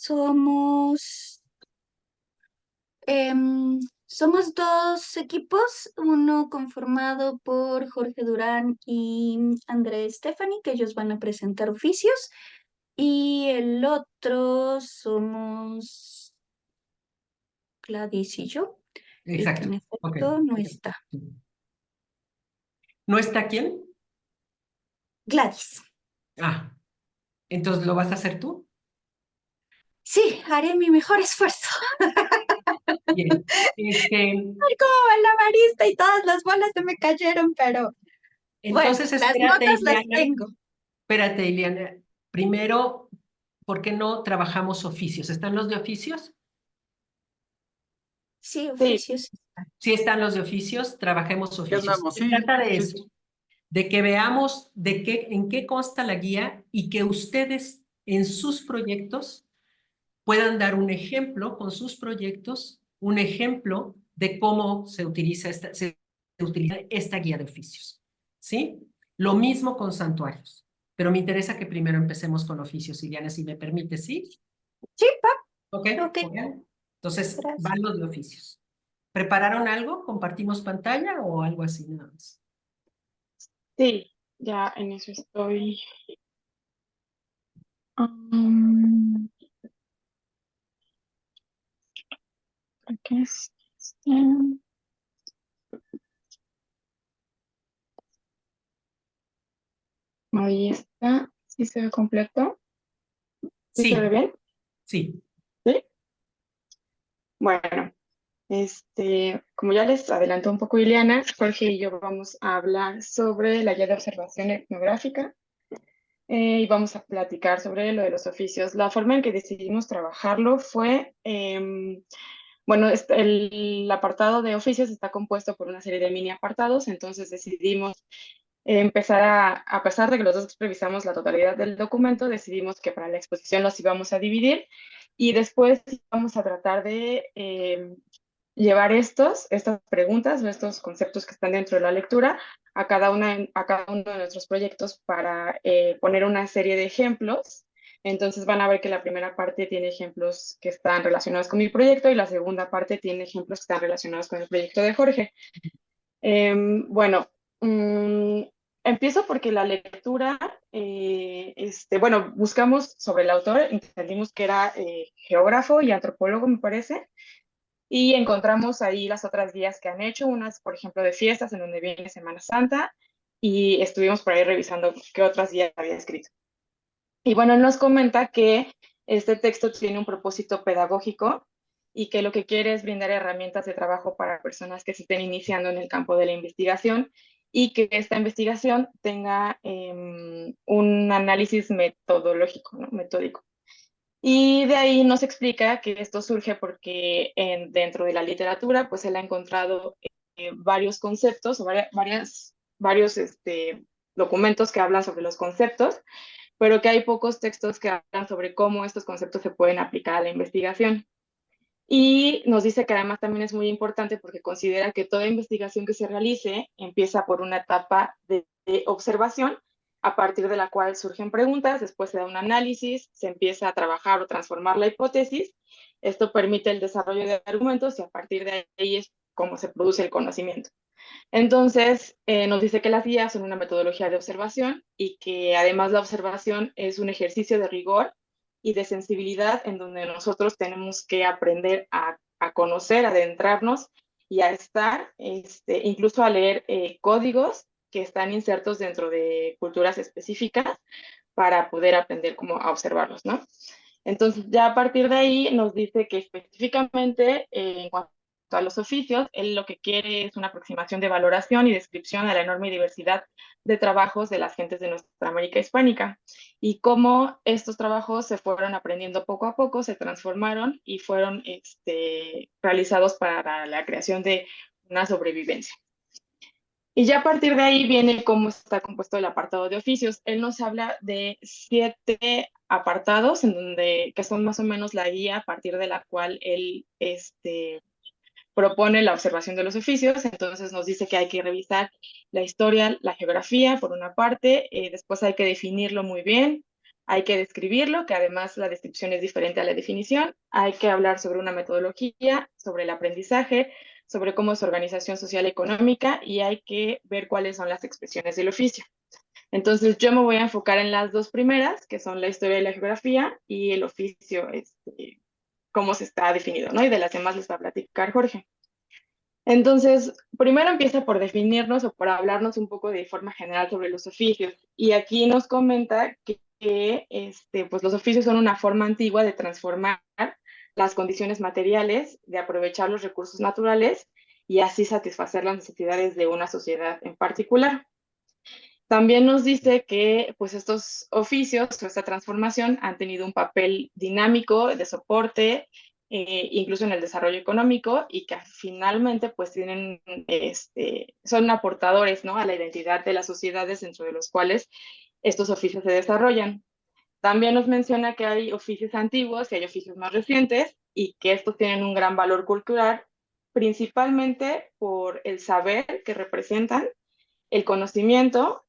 somos dos equipos, uno conformado por Jorge Durán y Andrés Stephanie, que ellos van a presentar oficios, y el otro somos Gladys y yo, y que Exacto. en Ok. efecto no está. ¿No está quién? Gladys. Ah, entonces ¿lo vas a hacer tú? Sí, haré mi mejor esfuerzo. Bien. Ay, como malabarista y todas las bolas se me cayeron, pero bueno, Entonces las espérate, notas las Ileana. tengo. Espérate, Ileana. Primero, ¿por qué no trabajamos oficios? ¿Están los de oficios? Sí, Sí, oficios. Sí, están los de oficios, trabajemos ¿qué oficios. andamos? Se Sí, trata de sí, eso, sí. de que veamos en qué consta la guía y que ustedes en sus proyectos puedan dar un ejemplo con sus proyectos, un ejemplo de cómo se utiliza esta guía de oficios. ¿Sí? Lo mismo con santuarios. Pero me interesa que primero empecemos con oficios, Iliana, si me permite, ¿sí? Sí, ¿Ok? ok, ¿Ok? Entonces, gracias. van los de oficios. ¿Prepararon algo? ¿Compartimos pantalla o algo así nada más? Sí, ya en eso estoy. Um, Creo que es este. Ahí está. ¿Sí se ve completo? ¿Sí se ve Sí, bien? sí. Sí. Bueno, como ya les adelantó un poco Ileana, Jorge y yo vamos a hablar sobre la guía de observación etnográfica y vamos a platicar sobre lo de los oficios. La forma en que decidimos trabajarlo fue, bueno, el apartado de oficios está compuesto por una serie de mini apartados, entonces decidimos empezar a pesar de que los dos revisamos la totalidad del documento, decidimos que para la exposición los íbamos a dividir y después vamos a tratar de llevar estas preguntas o estos conceptos que están dentro de la lectura a cada uno de nuestros proyectos para poner una serie de ejemplos. Entonces van a ver que la primera parte tiene ejemplos que están relacionados con mi proyecto y la segunda parte tiene ejemplos que están relacionados con el proyecto de Jorge. Bueno, empiezo porque la lectura, bueno, buscamos sobre el autor, entendimos que era geógrafo y antropólogo, me parece, y encontramos ahí las otras guías que han hecho, unas, por ejemplo, de fiestas, en donde viene Semana Santa, y estuvimos por ahí revisando qué otras guías había escrito. Y bueno, él nos comenta que este texto tiene un propósito pedagógico y que lo que quiere es brindar herramientas de trabajo para personas que se estén iniciando en el campo de la investigación y que esta investigación tenga un análisis metodológico, ¿no? Metódico. Y de ahí nos explica que esto surge porque dentro de la literatura, pues él ha encontrado varios conceptos o varios documentos que hablan sobre los conceptos, pero que hay pocos textos que hablan sobre cómo estos conceptos se pueden aplicar a la investigación. Y nos dice que además también es muy importante porque considera que toda investigación que se realice empieza por una etapa de observación, a partir de la cual surgen preguntas, después se da un análisis, se empieza a trabajar o transformar la hipótesis. Esto permite el desarrollo de argumentos y a partir de ahí es cómo se produce el conocimiento. Entonces, nos dice que las guías son una metodología de observación y que además la observación es un ejercicio de rigor y de sensibilidad en donde nosotros tenemos que aprender a conocer, a adentrarnos y a estar, incluso a leer códigos que están insertos dentro de culturas específicas para poder aprender cómo a observarlos, ¿no? Entonces, ya a partir de ahí nos dice que específicamente en cuanto a los oficios, él lo que quiere es una aproximación de valoración y descripción a la enorme diversidad de trabajos de las gentes de nuestra América hispánica y cómo estos trabajos se fueron aprendiendo poco a poco, se transformaron y fueron realizados para la creación de una sobrevivencia. Y ya a partir de ahí viene cómo está compuesto el apartado de oficios. Él nos habla de 7 apartados que son más o menos la guía a partir de la cual él propone la observación de los oficios. Entonces nos dice que hay que revisar la historia, la geografía, por una parte, después hay que definirlo muy bien, Hay que describirlo, que además la descripción es diferente a la definición. Hay que hablar sobre una metodología, sobre el aprendizaje, sobre cómo es organización social y económica, y hay que ver cuáles son las expresiones del oficio. Entonces yo me voy a enfocar en las dos primeras, que son la historia y la geografía, y el oficio, cómo se está definido, ¿no? Y de las demás les va a platicar Jorge. Entonces, primero empieza por definirnos o por hablarnos un poco de forma general sobre los oficios. Y aquí nos comenta que pues los oficios son una forma antigua de transformar las condiciones materiales, de aprovechar los recursos naturales y así satisfacer las necesidades de una sociedad en particular. También nos dice que pues estos oficios o esta transformación han tenido un papel dinámico de soporte, incluso en el desarrollo económico, y que finalmente pues son aportadores, ¿no?, a la identidad de las sociedades dentro de los cuales estos oficios se desarrollan. También nos menciona que hay oficios antiguos y hay oficios más recientes y que estos tienen un gran valor cultural, principalmente por el saber que representan, el conocimiento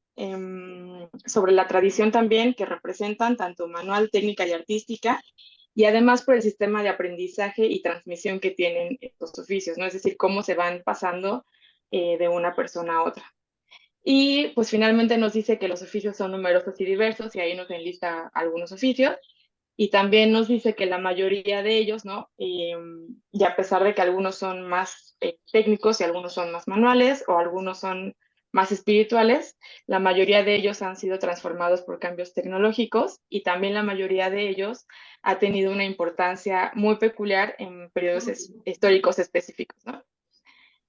sobre la tradición también que representan, tanto manual, técnica y artística, y además por el sistema de aprendizaje y transmisión que tienen estos oficios, ¿no? Es decir, cómo se van pasando de una persona a otra. Y pues finalmente nos dice que los oficios son numerosos y diversos, y ahí nos enlista algunos oficios, y también nos dice que la mayoría de ellos, ¿no? Y a pesar de que algunos son más técnicos y algunos son más manuales o algunos son más espirituales, la mayoría de ellos han sido transformados por cambios tecnológicos y también la mayoría de ellos ha tenido una importancia muy peculiar en periodos históricos específicos, ¿no?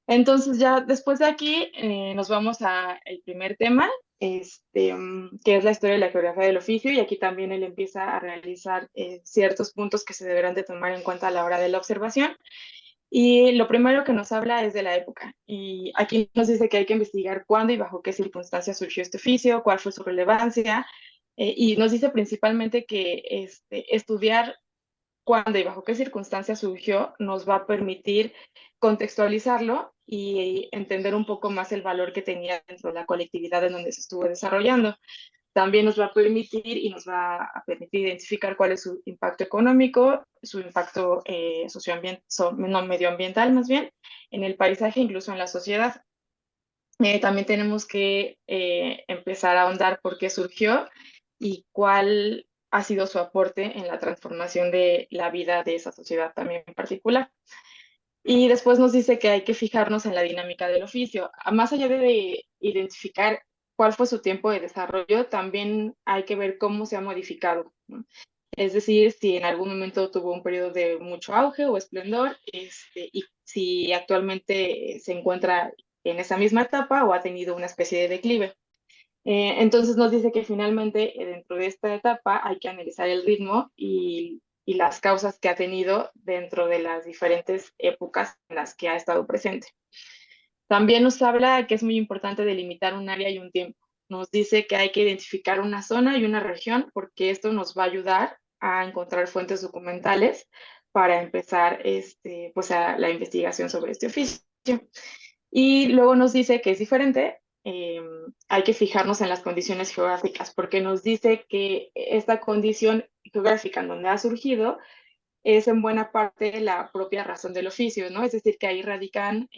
Entonces ya después de aquí nos vamos al primer tema, que es la historia y la geografía del oficio, y aquí también él empieza a realizar ciertos puntos que se deberán de tomar en cuenta a la hora de la observación. Y lo primero que nos habla es de la época, y aquí nos dice que hay que investigar cuándo y bajo qué circunstancias surgió este oficio, cuál fue su relevancia, y nos dice principalmente que estudiar cuándo y bajo qué circunstancias surgió nos va a permitir contextualizarlo y entender un poco más el valor que tenía dentro de la colectividad en donde se estuvo desarrollando. También nos va a permitir y nos va a permitir identificar cuál es su impacto económico, su impacto medioambiental más bien, en el paisaje, incluso en la sociedad. También tenemos que empezar a ahondar por qué surgió y cuál ha sido su aporte en la transformación de la vida de esa sociedad también en particular. Y después nos dice que hay que fijarnos en la dinámica del oficio. Más allá de identificar cuál fue su tiempo de desarrollo, también hay que ver cómo se ha modificado, ¿no? Es decir, si en algún momento tuvo un periodo de mucho auge o esplendor, y si actualmente se encuentra en esa misma etapa o ha tenido una especie de declive. Entonces nos dice que finalmente dentro de esta etapa hay que analizar el ritmo y las causas que ha tenido dentro de las diferentes épocas en las que ha estado presente. También nos habla que es muy importante delimitar un área y un tiempo. Nos dice que hay que identificar una zona y una región porque esto nos va a ayudar a encontrar fuentes documentales para empezar pues la investigación sobre este oficio. Y luego nos dice que es diferente, hay que fijarnos en las condiciones geográficas, porque nos dice que esta condición geográfica en donde ha surgido es en buena parte la propia razón del oficio, ¿no? Es decir, que ahí radican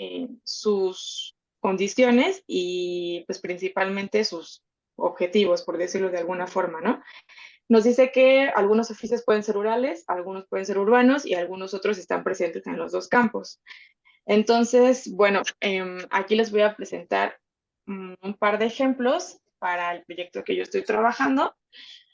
sus condiciones y pues principalmente sus objetivos, por decirlo de alguna forma, ¿no? Nos dice que algunos oficios pueden ser rurales, algunos pueden ser urbanos y algunos otros están presentes en los dos campos. Entonces, bueno, aquí les voy a presentar un par de ejemplos para el proyecto que yo estoy trabajando.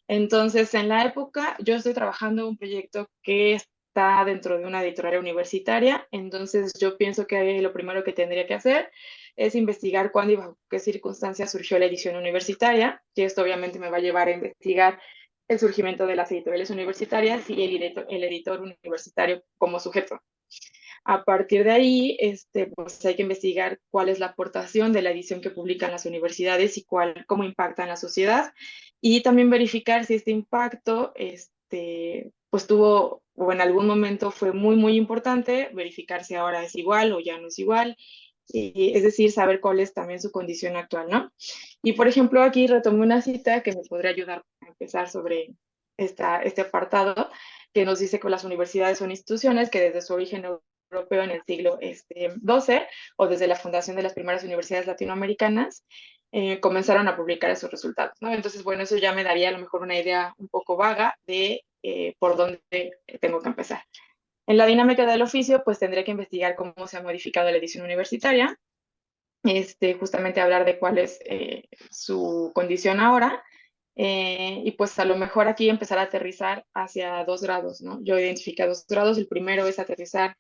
Entonces, en la época, yo estoy trabajando un proyecto que está dentro de una editorial universitaria. Entonces, yo pienso que lo primero que tendría que hacer es investigar cuándo y bajo qué circunstancias surgió la edición universitaria, que esto obviamente me va a llevar a investigar el surgimiento de las editoriales universitarias y el editor universitario como sujeto. A partir de ahí, pues hay que investigar cuál es la aportación de la edición que publican las universidades y cómo impacta en la sociedad, y también verificar si este impacto pues tuvo o en algún momento fue muy, muy importante, verificar si ahora es igual o ya no es igual, es decir, saber cuál es también su condición actual, ¿no? Y por ejemplo, aquí retomé una cita que me podría ayudar a empezar sobre este apartado que nos dice que las universidades son instituciones que desde su origen europeo en el siglo XII o desde la fundación de las primeras universidades latinoamericanas comenzaron a publicar esos resultados, ¿no? Entonces, bueno, eso ya me daría a lo mejor una idea un poco vaga de por dónde tengo que empezar. En la dinámica del oficio, pues tendré que investigar cómo se ha modificado la edición universitaria, justamente hablar de cuál es su condición ahora, y pues a lo mejor aquí empezar a aterrizar hacia 2 grados, ¿no? Yo identifico 2 grados. El primero es aterrizar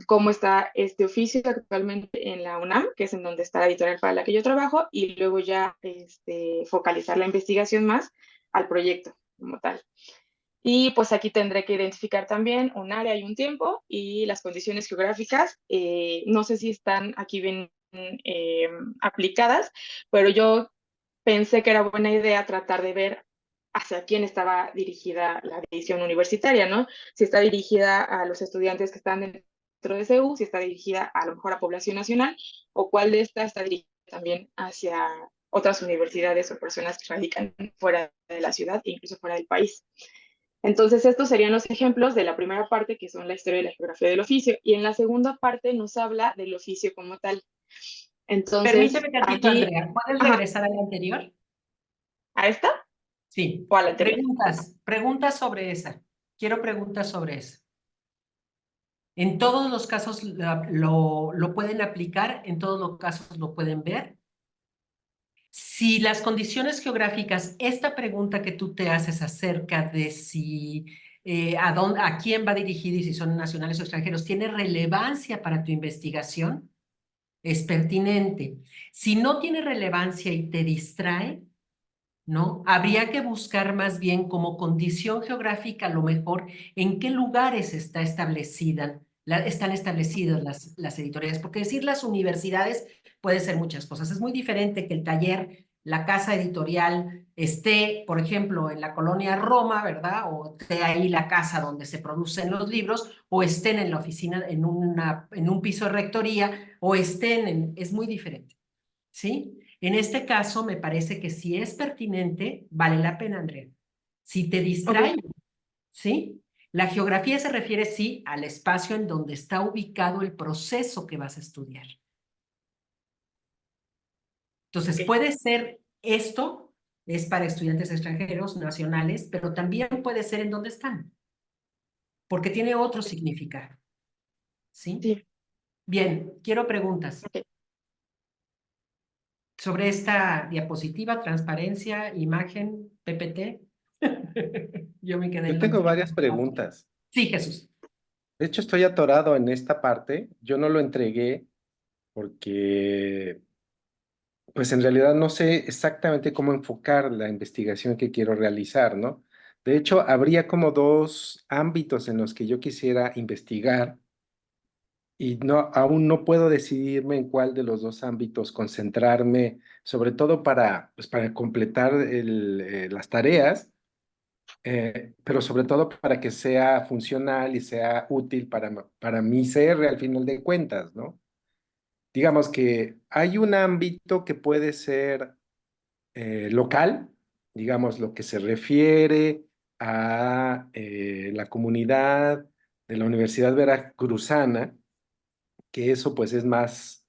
cómo está este oficio actualmente en la UNAM, que es en donde está la editorial para la que yo trabajo, y luego ya focalizar la investigación más al proyecto como tal. Y pues aquí tendré que identificar también un área y un tiempo y las condiciones geográficas. No sé si están aquí bien aplicadas, pero yo pensé que era buena idea tratar de ver hacia quién estaba dirigida la edición universitaria, ¿no? Si está dirigida a los estudiantes que están dentro de CEU, si está dirigida a lo mejor a población nacional, o cuál de esta está dirigida también hacia otras universidades o personas que radican fuera de la ciudad e incluso fuera del país. Entonces, estos serían los ejemplos de la primera parte, que son la historia y la geografía del oficio, y en la segunda parte nos habla del oficio como tal. Entonces, Permíteme tantito, aquí, Andrea. ¿Puedes ajá, regresar al anterior? ¿a esta Sí. o a la anterior? Preguntas sobre esa. Quiero preguntas sobre esa. En todos los casos lo pueden aplicar, en todos los casos lo pueden ver. Si las condiciones geográficas, esta pregunta que tú te haces acerca de si a quién va dirigido y si son nacionales o extranjeros, tiene relevancia para tu investigación, es pertinente. Si no tiene relevancia y te distrae, ¿no? Habría que buscar más bien como condición geográfica, a lo mejor, en qué lugares están establecidas las editoriales, porque decir las universidades puede ser muchas cosas. Es muy diferente que el taller, la casa editorial esté, por ejemplo, en la colonia Roma, ¿verdad? O esté ahí la casa donde se producen los libros, o estén en la oficina, en un piso de rectoría, o es muy diferente, ¿sí? En este caso, me parece que si es pertinente, vale la pena, Andrea. Si te Ok, distrae, ¿sí? La geografía se refiere, sí, al espacio en donde está ubicado el proceso que vas a estudiar. Entonces, ok, puede ser esto, es para estudiantes extranjeros, nacionales, pero también puede ser en donde están, porque tiene otro significado, ¿sí? sí, Bien, quiero preguntas ok. sobre esta diapositiva, transparencia, imagen, PPT. Yo me quedé Yo en lo tengo mío. varias preguntas. Sí, Jesús. De hecho, estoy atorado en esta parte. Yo no lo entregué porque, pues en realidad no sé exactamente cómo enfocar la investigación que quiero realizar, ¿no? De hecho, habría como dos ámbitos en los que yo quisiera investigar y no, aún no puedo decidirme en cuál de los dos ámbitos concentrarme, sobre todo pues para completar las tareas, pero sobre todo para que sea funcional y sea útil para mi CR al final de cuentas, ¿no? Digamos que hay un ámbito que puede ser local, digamos, lo que se refiere a la comunidad de la Universidad Veracruzana, que eso pues es más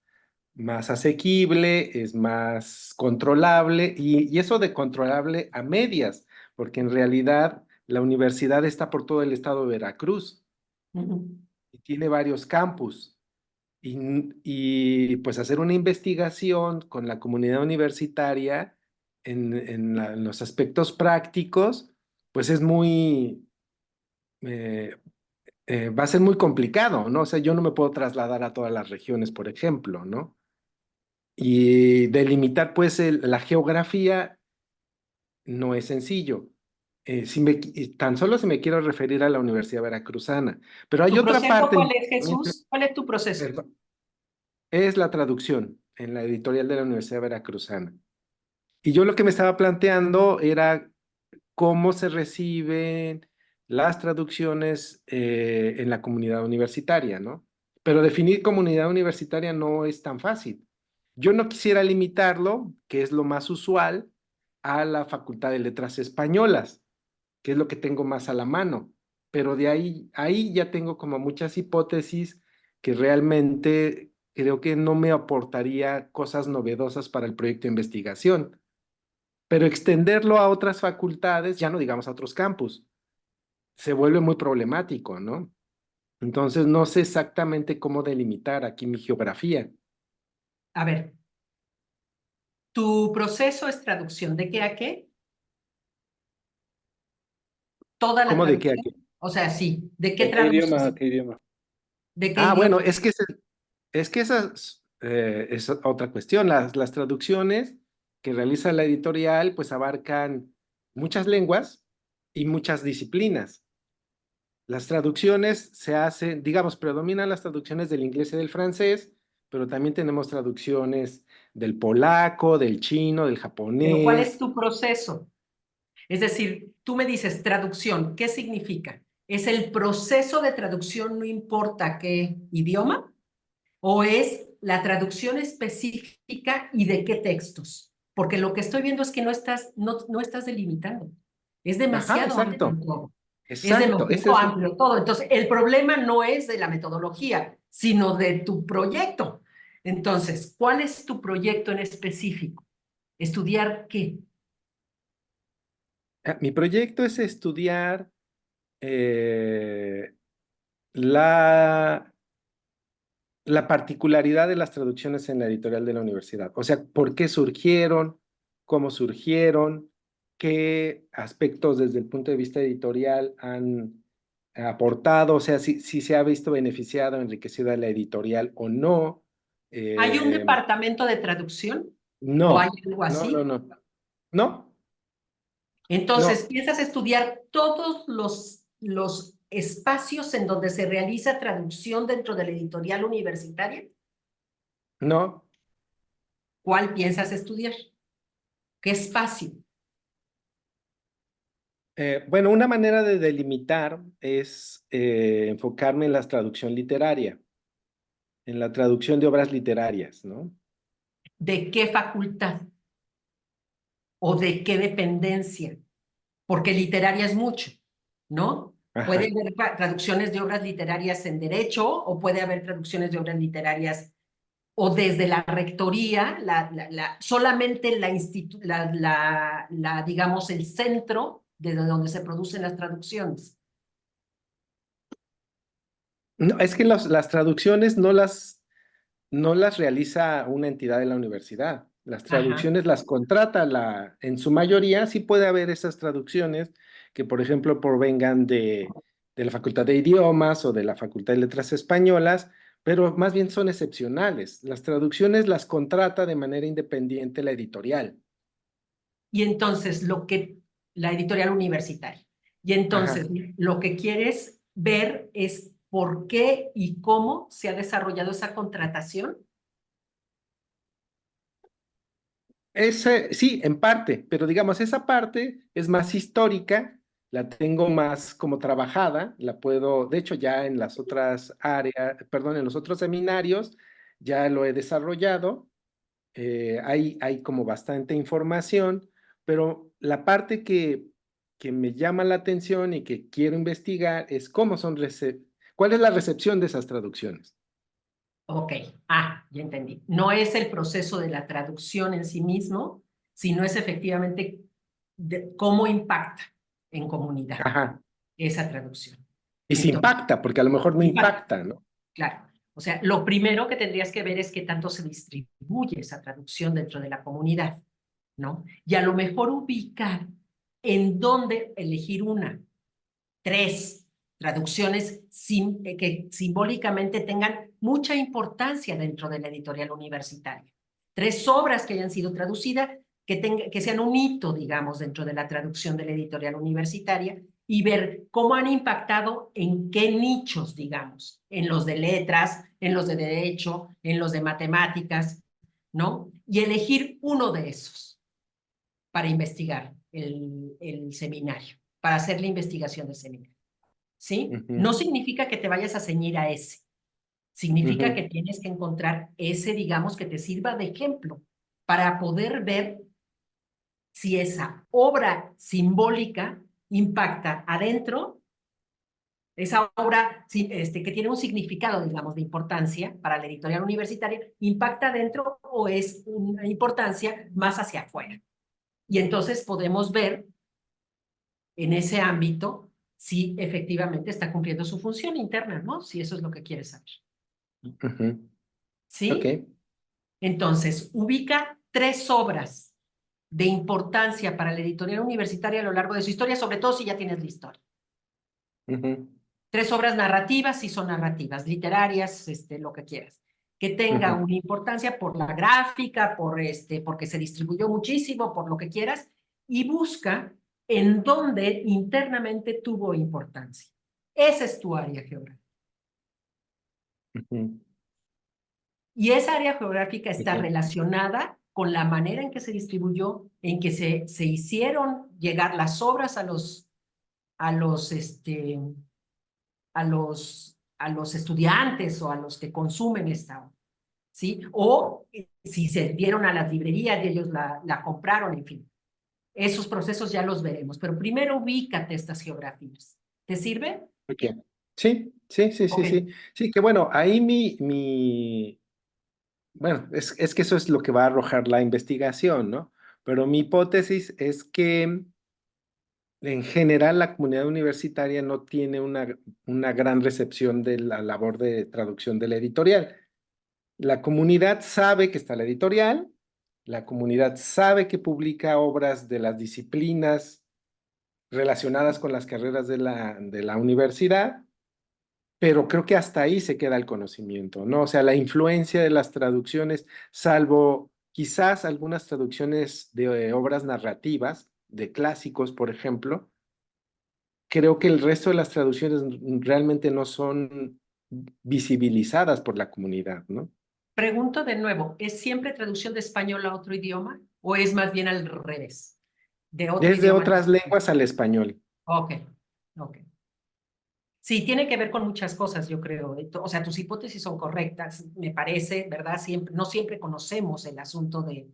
asequible, es más controlable y eso de controlable a medias, porque en realidad la universidad está por todo el estado de Veracruz Ujú. y tiene varios campus. Y pues hacer una investigación con la comunidad universitaria en los aspectos prácticos, pues es eh, va a ser muy complicado, ¿no? O sea, yo no me puedo trasladar a todas las regiones, por ejemplo, ¿no? Y delimitar pues la geografía no es sencillo. Tan solo si me quiero referir a la Universidad Veracruzana, pero hay ¿Tu otra proceso parte, cuál es, Jesús? ¿Cuál es tu proceso? perdón, es la traducción en la editorial de la Universidad Veracruzana. Y yo lo que me estaba planteando era cómo se reciben las traducciones en la comunidad universitaria, ¿no? Pero definir comunidad universitaria no es tan fácil. Yo no quisiera limitarlo, que es lo más usual, a la Facultad de Letras Españolas, que es lo que tengo más a la mano. Pero de ahí ya tengo como muchas hipótesis que realmente creo que no me aportaría cosas novedosas para el proyecto de investigación. Pero extenderlo a otras facultades, ya no digamos a otros campus, se vuelve muy problemático, ¿no? Entonces no sé exactamente cómo delimitar aquí mi geografía. A ver, ¿tu proceso es traducción de qué a qué? ¿Toda la ¿Cómo de qué a traducción? qué? O sea, sí, ¿de qué ¿De qué idioma a traduces? qué idioma? ¿De qué Ah, bueno, idioma? es que esa es otra cuestión. Las traducciones que realiza la editorial pues abarcan muchas lenguas y muchas disciplinas. Las traducciones se hacen, digamos, predominan las traducciones del inglés y del francés, pero también tenemos traducciones del polaco, del chino, del Pero ¿cuál es japonés. tu proceso? Es decir, tú me dices traducción, ¿qué significa? ¿Es el proceso de traducción no importa qué idioma? ¿O es la traducción específica y de qué textos? Porque lo que estoy viendo es que no estás delimitando. Es Ajá, demasiado amplio exacto, todo. Es exacto. Ese demasiado es, amplio todo. Entonces, el problema no es de la metodología, sino de tu proyecto. Entonces, ¿cuál es tu proyecto en específico? ¿Estudiar qué? mi proyecto es estudiar eh, la la particularidad de las traducciones en la editorial de la universidad. O sea, por qué surgieron, cómo surgieron, qué aspectos desde el punto de vista editorial han aportado, o sea, si se ha visto beneficiada o enriquecida la editorial o no. ¿Hay un Eh, departamento de traducción o hay no, algo no, no, así? no, no, Entonces, no, piensas estudiar todos los espacios en donde se realiza traducción dentro de la editorial universitaria. no. ¿Cuál piensas estudiar? ¿Qué espacio? Bueno, una manera de delimitar es enfocarme en la traducción literaria, en la traducción de obras literarias, ¿no? ¿De qué facultad? ¿O de qué dependencia? Porque literaria es mucho, ¿no? Puede Ajá. haber traducciones de obras literarias en derecho o puede haber traducciones de obras literarias o desde la rectoría, solamente digamos, el centro desde donde se producen las traducciones. No, es que las traducciones no las realiza una entidad de la universidad. Las Ajá. traducciones las contrata en su mayoría, sí puede haber esas traducciones que, por ejemplo, provengan de la Facultad de Idiomas o de la Facultad de Letras Españolas, pero más bien son excepcionales. Las traducciones las contrata de manera independiente la editorial. Y entonces la editorial universitaria. Y Ajá. entonces lo que quieres ver es por qué y cómo se ha desarrollado esa contratación. Sí, en parte, pero digamos, esa parte es más histórica, la tengo más como trabajada, la puedo, de hecho ya en las otras áreas, perdón, en los otros seminarios ya lo he desarrollado, hay como bastante información, pero la parte que me llama la atención y que quiero investigar es cuál es la recepción de esas traducciones. Ok, ya entendí. No es el proceso de la traducción en sí mismo, sino es efectivamente cómo impacta en comunidad Ajá. esa traducción. Y si Entonces, impacta, porque a lo mejor no impacta, impacta, ¿no? claro. O sea, lo primero que tendrías que ver es qué tanto se distribuye esa traducción dentro de la comunidad, ¿no? Y a lo mejor ubicar en dónde elegir una, tres traducciones que simbólicamente tengan mucha importancia dentro de la editorial universitaria. Tres obras que hayan sido traducidas, que sean un hito, digamos, dentro de la traducción de la editorial universitaria y ver cómo han impactado en qué nichos, digamos, en los de letras, en los de derecho, en los de matemáticas, ¿no? Y elegir uno de esos para investigar el seminario, para hacer la investigación del seminario. ¿Sí? Ujú, No significa que te vayas a ceñir a ese. Significa ujú. que tienes que encontrar ese, digamos, que te sirva de ejemplo para poder ver si esa obra simbólica impacta adentro, esa obra que tiene un significado, digamos, de importancia para la editorial universitaria, impacta adentro o es una importancia más hacia afuera. Y entonces podemos ver en ese ámbito si efectivamente está cumpliendo su función interna, ¿no? Si eso es lo que quieres saber. Ujú. ¿Sí? Ok. Entonces, ubica 3 obras de importancia para la editorial universitaria a lo largo de su historia, sobre todo si ya tienes la historia. Ujú. 3 obras narrativas, si son narrativas, literarias, lo que quieras. Que tenga Ujú. una importancia por la gráfica, porque se distribuyó muchísimo, por lo que quieras, y busca en dónde internamente tuvo importancia. Esa es tu área geográfica. Ujú. Y esa área geográfica está Ok. relacionada con la manera en que se distribuyó, en que se hicieron llegar las obras a los, a los estudiantes o a los que consumen esta obra, ¿sí? O si se dieron a las librerías y ellos la compraron, en fin. Esos procesos ya los veremos, pero primero ubícate estas geografías. ¿Te sirve? Ok. Sí, sí, sí, sí, Ok. sí. Sí, que bueno, ahí bueno, es que eso es lo que va a arrojar la investigación, ¿no? Pero mi hipótesis es que en general la comunidad universitaria no tiene una gran recepción de la labor de traducción de la editorial. La comunidad sabe que está la editorial, la comunidad sabe que publica obras de las disciplinas relacionadas con las carreras de la universidad, pero creo que hasta ahí se queda el conocimiento, ¿no? O sea, la influencia de las traducciones, salvo quizás algunas traducciones de obras narrativas, de clásicos, por ejemplo, creo que el resto de las traducciones realmente no son visibilizadas por la comunidad, ¿no? Pregunto de nuevo, ¿es siempre traducción de español a otro idioma o es más bien al revés? De otro Desde idioma. otras lenguas al español. Ok, ok. Sí, tiene que ver con muchas cosas, yo creo. O sea, tus hipótesis son correctas, me parece, ¿verdad? Siempre, no siempre conocemos el asunto de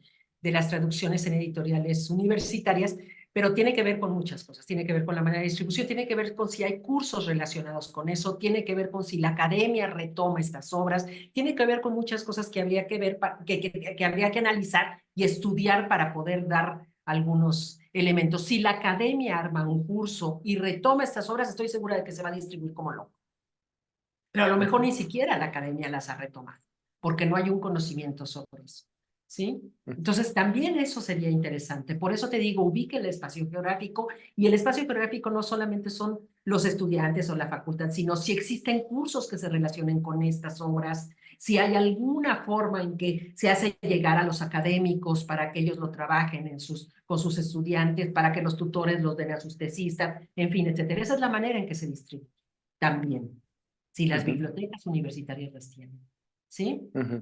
las traducciones en editoriales universitarias, pero tiene que ver con muchas cosas. Tiene que ver con la manera de distribución, tiene que ver con si hay cursos relacionados con eso, tiene que ver con si la academia retoma estas obras, tiene que ver con muchas cosas que habría que ver, que habría que analizar y estudiar para poder dar algunos elementos. Si la academia arma un curso y retoma estas obras, estoy segura de que se va a distribuir como loco. Pero a lo mejor ni siquiera la academia las ha retomado, porque no hay un conocimiento sobre eso. ¿Sí? Entonces, también eso sería interesante. Por eso te digo, ubique el espacio geográfico, y el espacio geográfico no solamente son los estudiantes o la facultad, sino si existen cursos que se relacionen con estas obras, si hay alguna forma en que se hace llegar a los académicos para que ellos lo trabajen con sus estudiantes, para que los tutores los den a sus tesistas, en fin, etcétera. Esa es la manera en que se distribuye también, si las Ujú, bibliotecas universitarias las tienen. ¿Sí? ujú.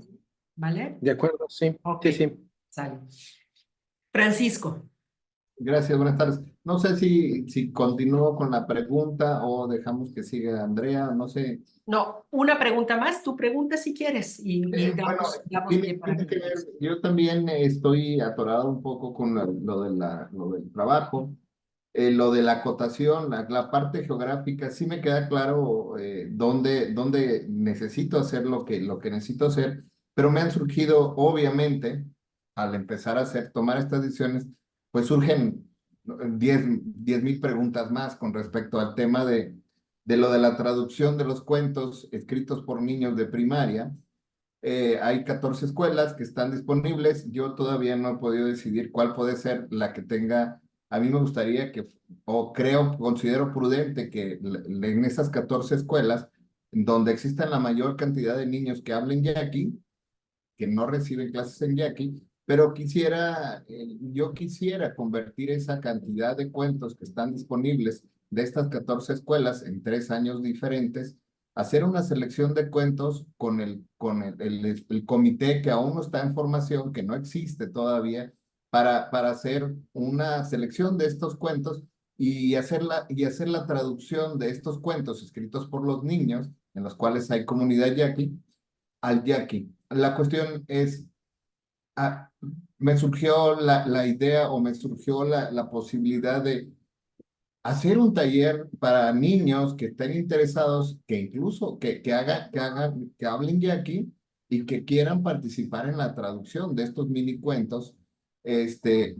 ¿Vale? De acuerdo, sí, Ok, sí, sí. sale. Francisco, Gracias, buenas tardes. No sé si continúo con la pregunta o dejamos que siga Andrea, no sé. no, una pregunta más, tú pregunta si quieres y Bueno, damos pie tiene, para tiene que que ver, empieces. yo también estoy atorado un poco con lo del trabajo, lo de la acotación, la parte geográfica, sí me queda claro dónde necesito hacer lo que necesito hacer, pero me han surgido, obviamente, al empezar a tomar estas decisiones, pues surgen 10,000 preguntas más con respecto al tema de lo de la traducción de los cuentos escritos por niños de primaria. Hay 14 escuelas que están disponibles. Yo todavía no he podido decidir cuál puede ser la que tenga. A mí me gustaría o creo, considero prudente que en esas 14 escuelas, donde existan la mayor cantidad de niños que hablen yaqui, que no reciben clases en yaqui, pero yo quisiera convertir esa cantidad de cuentos que están disponibles de estas 14 escuelas en 3 años diferentes, hacer una selección de cuentos con el comité que aún no está en formación, que no existe todavía, para hacer una selección de estos cuentos y hacer la traducción de estos cuentos escritos por los niños, en los cuales hay comunidad yaqui, al yaqui. La cuestión es, ah, me surgió la idea o me surgió la posibilidad de hacer un taller para niños que estén interesados, que incluso que hablen yaqui y que quieran participar en la traducción de estos mini cuentos,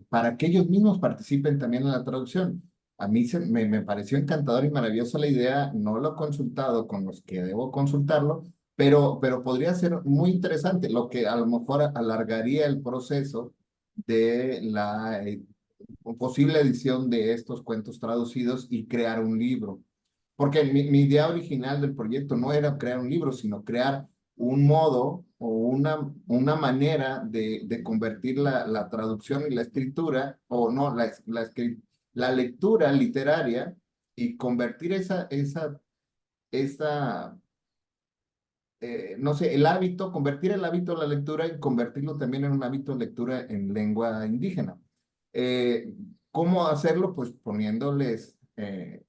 para que ellos mismos participen también en la traducción. A mí me pareció encantador y maravillosa la idea, no lo he consultado con los que debo consultarlo, pero podría ser muy interesante, lo que a lo mejor alargaría el proceso de la posible edición de estos cuentos traducidos y crear un libro. Porque mi idea original del proyecto no era crear un libro, sino crear un modo o una manera de convertir la traducción y la escritura, o no, la lectura literaria y convertir no sé, convertir el hábito de la lectura y convertirlo también en un hábito de lectura en lengua indígena. Eh, ¿Cómo hacerlo? Pues poniéndoles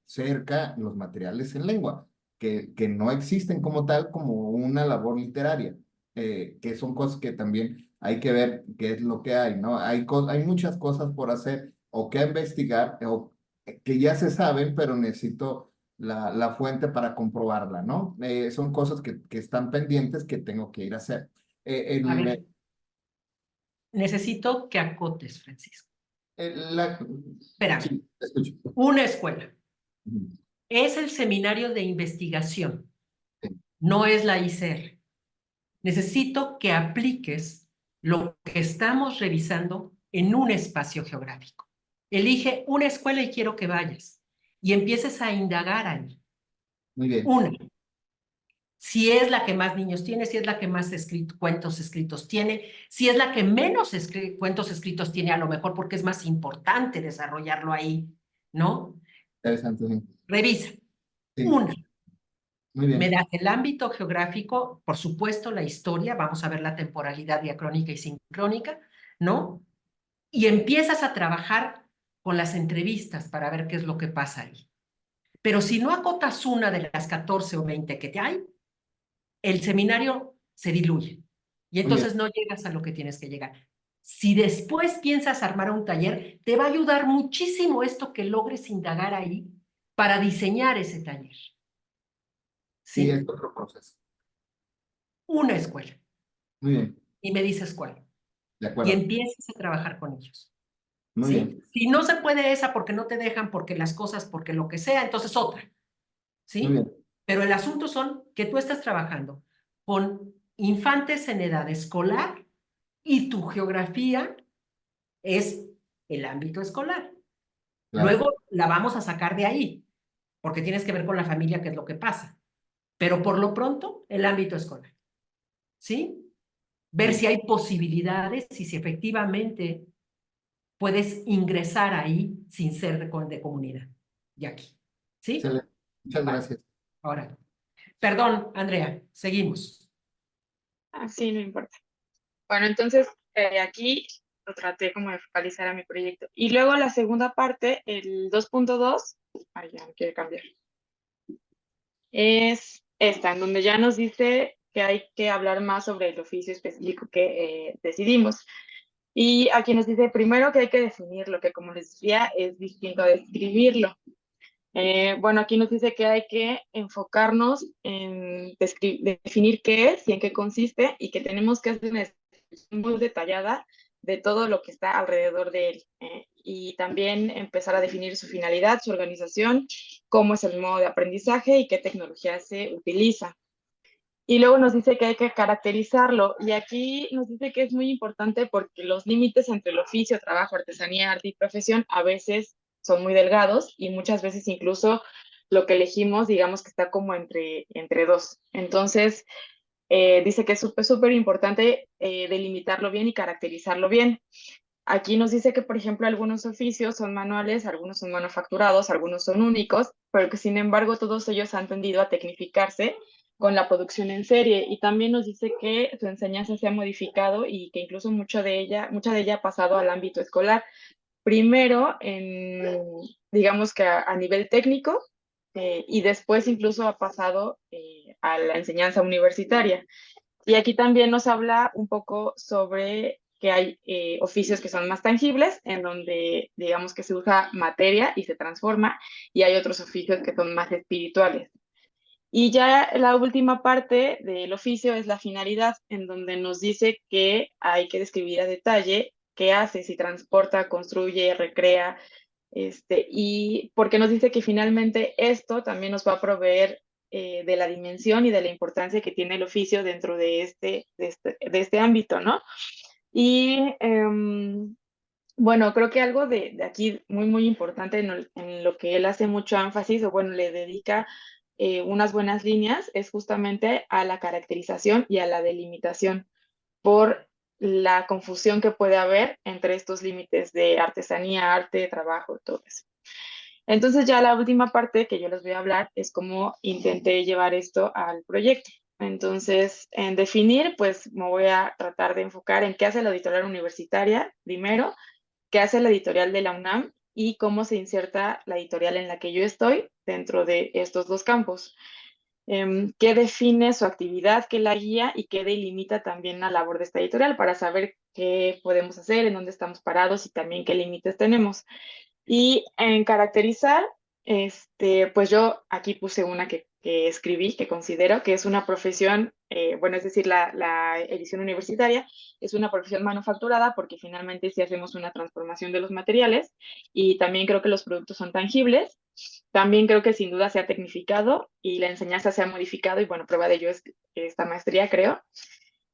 cerca los materiales en lengua, que no existen como tal, como una labor literaria, que son cosas que también hay que ver qué es lo que hay, ¿no? Hay muchas cosas por hacer o que investigar, o que ya se saben, pero necesito la fuente para comprobarla, ¿no? Son cosas que están pendientes que tengo que ir a hacer. A ver, necesito que acotes, Francisco. La, Espérame, sí, te escucho. una escuela. Ujú. Es el seminario de investigación, Sí. no es la ICR. Necesito que apliques lo que estamos revisando en un espacio geográfico. Elige una escuela y quiero que vayas y empieces a indagar ahí. Muy bien. Una, si es la que más niños tiene, si es la que más cuentos escritos tiene, si es la que menos cuentos escritos tiene, a lo mejor porque es más importante desarrollarlo ahí, ¿no? Interesante. Sí. Revisa. Sí, Una, muy me bien. das el ámbito geográfico, por supuesto, la historia, vamos a ver la temporalidad diacrónica y sincrónica, ¿no? Y empiezas a trabajar con las entrevistas para ver qué es lo que pasa ahí. Pero si no acotas una de las 14 o 20 que te hay, el seminario se diluye y Muy bien. entonces no llegas a lo que tienes que llegar. Si después piensas armar un taller, te va a ayudar muchísimo esto que logres indagar ahí para diseñar ese taller. Sí, es ¿Sí? otro proceso. Una escuela. Muy bien. Y me dices cuál. De Y acuerdo. empiezas a trabajar con ellos. Muy ¿Sí? bien. Si no se puede esa porque no te dejan, porque las cosas, porque lo que sea, entonces otra. Muy ¿Sí? bien. Pero el asunto son que tú estás trabajando con infantes en edad escolar y tu geografía es el ámbito escolar. Claro. Luego la vamos a sacar de ahí, porque tienes que ver con la familia qué es lo que pasa. Pero por lo pronto, el ámbito escolar. ¿Sí? Ver Sí. si hay posibilidades y si efectivamente puedes ingresar ahí sin ser de comunidad. Y aquí. ¿Sí? Excelente. Muchas Vale. gracias. Ahora. Perdón, Andrea, seguimos. Sí, no importa. Bueno, entonces aquí lo traté como de focalizar a mi proyecto. Y luego la segunda parte, el 2.2, ay, ya no quiere cambiar, es esta, en donde ya nos dice que hay que hablar más sobre el oficio específico que decidimos. Y aquí nos dice primero que hay que definirlo, que como les decía, es distinto a describirlo. Bueno, aquí nos dice que hay que enfocarnos en definir qué es y en qué consiste y que tenemos que hacer una descripción muy detallada de todo lo que está alrededor de él. Y también empezar a definir su finalidad, su organización, cómo es el modo de aprendizaje y qué tecnología se utiliza. Y luego nos dice que hay que caracterizarlo. Y aquí nos dice que es muy importante porque los límites entre el oficio, trabajo, artesanía, arte y profesión a veces son muy delgados y muchas veces incluso lo que elegimos, digamos que está como entre dos. Entonces, dice que es súper importante delimitarlo bien y caracterizarlo bien. Aquí nos dice que, por ejemplo, algunos oficios son manuales, algunos son manufacturados, algunos son únicos, pero que sin embargo todos ellos han tendido a tecnificarse con la producción en serie. Y también nos dice que su enseñanza se ha modificado y que incluso mucha de ella ha pasado al ámbito escolar. Primero, digamos que a nivel técnico, y después incluso ha pasado a la enseñanza universitaria. Y aquí también nos habla un poco sobre que hay oficios que son más tangibles, en donde digamos que se usa materia y se transforma, y hay otros oficios que son más espirituales. Y ya la última parte del oficio es la finalidad, en donde nos dice que hay que describir a detalle qué hace, si transporta, construye, recrea, y porque nos dice que finalmente esto también nos va a proveer de la dimensión y de la importancia que tiene el oficio dentro de este ámbito, ¿no? Y bueno, creo que algo de aquí muy, muy importante en lo que él hace mucho énfasis, o bueno, le dedica unas buenas líneas, es justamente a la caracterización y a la delimitación por la confusión que puede haber entre estos límites de artesanía, arte, trabajo, todo eso. Entonces ya la última parte que yo les voy a hablar es cómo intenté llevar esto al proyecto. Entonces, en definir, pues me voy a tratar de enfocar en qué hace la editorial universitaria primero, qué hace la editorial de la UNAM y cómo se inserta la editorial en la que yo estoy dentro de estos dos campos. Qué define su actividad, qué la guía y qué delimita también la labor de esta editorial para saber qué podemos hacer, en dónde estamos parados y también qué límites tenemos. Y en caracterizar, pues yo aquí puse una que escribí, que considero que es una profesión, bueno, es decir, la edición universitaria es una profesión manufacturada porque finalmente sí hacemos una transformación de los materiales y también creo que los productos son tangibles. También creo que sin duda se ha tecnificado y la enseñanza se ha modificado y bueno, prueba de ello es esta maestría, creo.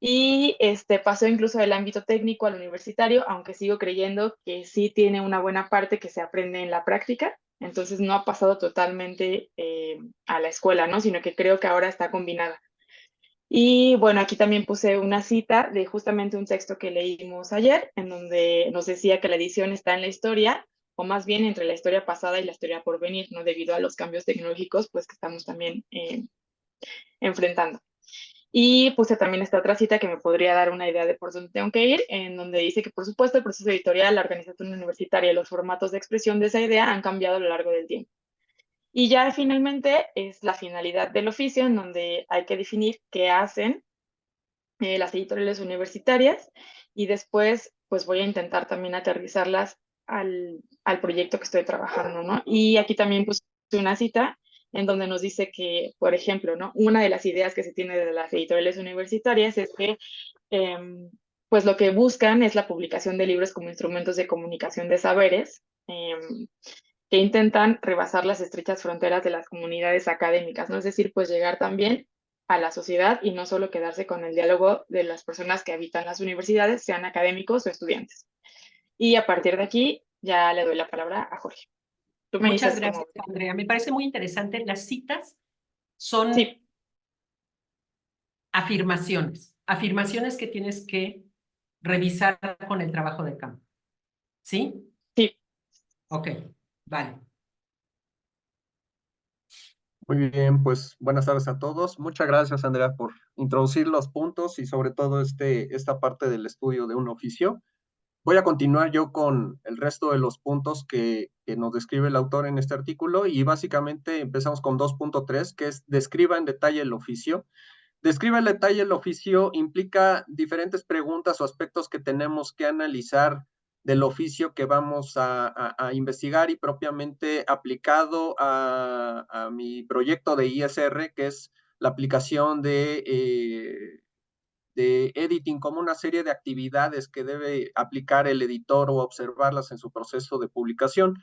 Y pasó incluso del ámbito técnico al universitario, aunque sigo creyendo que sí tiene una buena parte que se aprende en la práctica. Entonces no ha pasado totalmente a la escuela, ¿no? Sino que creo que ahora está combinada. Y bueno, aquí también puse una cita de justamente un texto que leímos ayer, en donde nos decía que la edición está en la historia, o más bien entre la historia pasada y la historia por venir, ¿no? Debido a los cambios tecnológicos, pues que estamos también enfrentando. Y puse también esta otra cita que me podría dar una idea de por dónde tengo que ir, en donde dice que, por supuesto, el proceso editorial, la organización universitaria y los formatos de expresión de esa idea han cambiado a lo largo del tiempo. Y ya finalmente es la finalidad del oficio, en donde hay que definir qué hacen las editoriales universitarias y después pues voy a intentar también aterrizarlas al proyecto que estoy trabajando, ¿no? Y aquí también puse una cita en donde nos dice que, por ejemplo, ¿no? Una de las ideas que se tiene de las editoriales universitarias es que pues lo que buscan es la publicación de libros como instrumentos de comunicación de saberes, que intentan rebasar las estrechas fronteras de las comunidades académicas, ¿no? Es decir, pues llegar también a la sociedad y no solo quedarse con el diálogo de las personas que habitan las universidades, sean académicos o estudiantes. Y a partir de aquí ya le doy la palabra a Jorge. Tú me Muchas dices gracias, cómo. Andrea. Me parece muy interesante. Las citas son Sí, afirmaciones, afirmaciones que tienes que revisar con el trabajo de campo. ¿Sí? sí. Ok, vale. Muy bien, pues buenas tardes a todos. Muchas gracias, Andrea, por introducir los puntos y sobre todo esta parte del estudio de un oficio. Voy a continuar yo con el resto de los puntos que nos describe el autor en este artículo y básicamente empezamos con 2.3, que es describa en detalle el oficio. Describe en detalle el oficio implica diferentes preguntas o aspectos que tenemos que analizar del oficio que vamos a investigar y propiamente aplicado a mi proyecto de ISR, que es la aplicación de editing como una serie de actividades que debe aplicar el editor o observarlas en su proceso de publicación.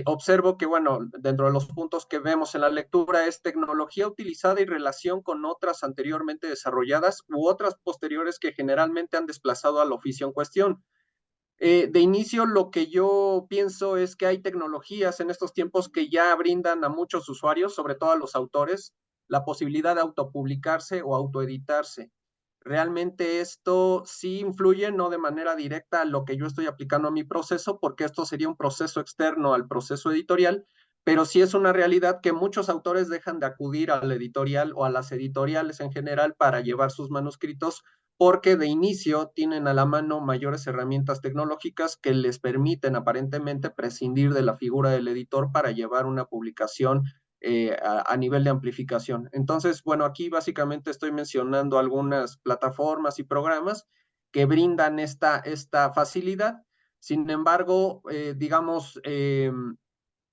Observo que, bueno, dentro de los puntos que vemos en la lectura es tecnología utilizada y relación con otras anteriormente desarrolladas u otras posteriores que generalmente han desplazado al oficio en cuestión. De inicio, lo que yo pienso es que hay tecnologías en estos tiempos que ya brindan a muchos usuarios, sobre todo a los autores, la posibilidad de autopublicarse o autoeditarse. Realmente esto sí influye, no de manera directa a lo que yo estoy aplicando a mi proceso, porque esto sería un proceso externo al proceso editorial, pero sí es una realidad que muchos autores dejan de acudir al editorial o a las editoriales en general para llevar sus manuscritos porque de inicio tienen a la mano mayores herramientas tecnológicas que les permiten aparentemente prescindir de la figura del editor para llevar una publicación a nivel de amplificación. Entonces, bueno, aquí básicamente estoy mencionando algunas plataformas y programas que brindan esta facilidad. Sin embargo, digamos,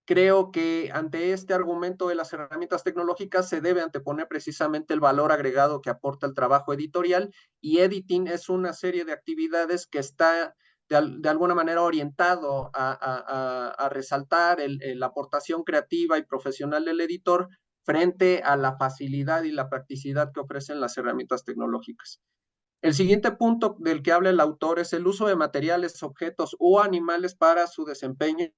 creo que ante este argumento de las herramientas tecnológicas se debe anteponer precisamente el valor agregado que aporta el trabajo editorial, y editing es una serie de actividades que está de alguna manera orientado a resaltar la aportación creativa y profesional del editor frente a la facilidad y la practicidad que ofrecen las herramientas tecnológicas. El siguiente punto del que habla el autor es el uso de materiales, objetos o animales para su desempeño,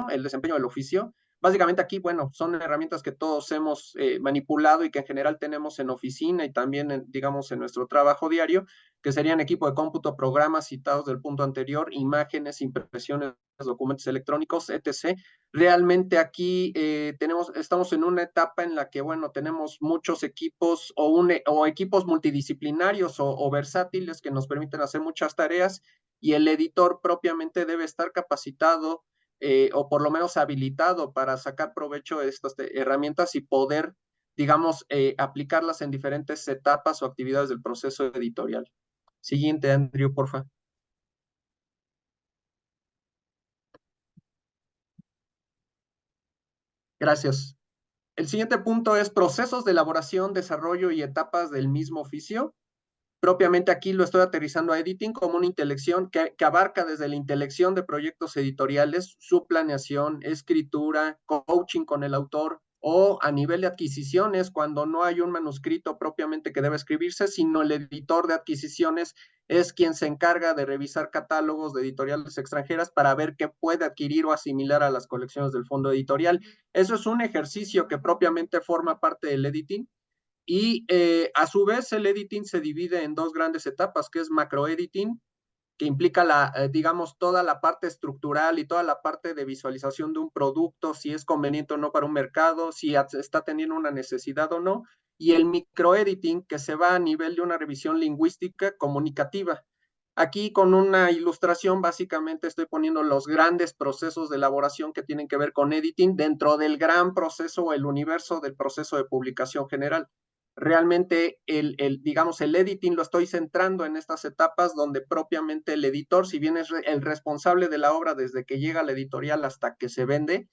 el desempeño del oficio. Básicamente aquí, bueno, son herramientas que todos hemos manipulado y que en general tenemos en oficina y también, digamos, en nuestro trabajo diario, que serían equipo de cómputo, programas citados del punto anterior, imágenes, impresiones, documentos electrónicos, etc. Realmente aquí estamos en una etapa en la que, bueno, tenemos muchos equipos o equipos multidisciplinarios o versátiles que nos permiten hacer muchas tareas, y el editor propiamente debe estar capacitado o por lo menos habilitado para sacar provecho de estas herramientas y poder, digamos, aplicarlas en diferentes etapas o actividades del proceso editorial. Siguiente, Andrew, porfa. Gracias. El siguiente punto es procesos de elaboración, desarrollo y etapas del mismo oficio. Propiamente aquí lo estoy aterrizando a editing como una intelección que abarca desde la intelección de proyectos editoriales, su planeación, escritura, coaching con el autor, o a nivel de adquisiciones, cuando no hay un manuscrito propiamente que debe escribirse, sino el editor de adquisiciones es quien se encarga de revisar catálogos de editoriales extranjeras para ver qué puede adquirir o asimilar a las colecciones del fondo editorial. Eso es un ejercicio que propiamente forma parte del editing. Y a su vez el editing se divide en dos grandes etapas, que es macroediting, que implica digamos, toda la parte estructural y toda la parte de visualización de un producto, si es conveniente o no para un mercado, si está teniendo una necesidad o no, y el microediting, que se va a nivel de una revisión lingüística comunicativa. Aquí con una ilustración básicamente estoy poniendo los grandes procesos de elaboración que tienen que ver con editing dentro del gran proceso o el universo del proceso de publicación general. Realmente digamos, el editing lo estoy centrando en estas etapas donde propiamente el editor, si bien es el responsable de la obra desde que llega a la editorial hasta que se vende,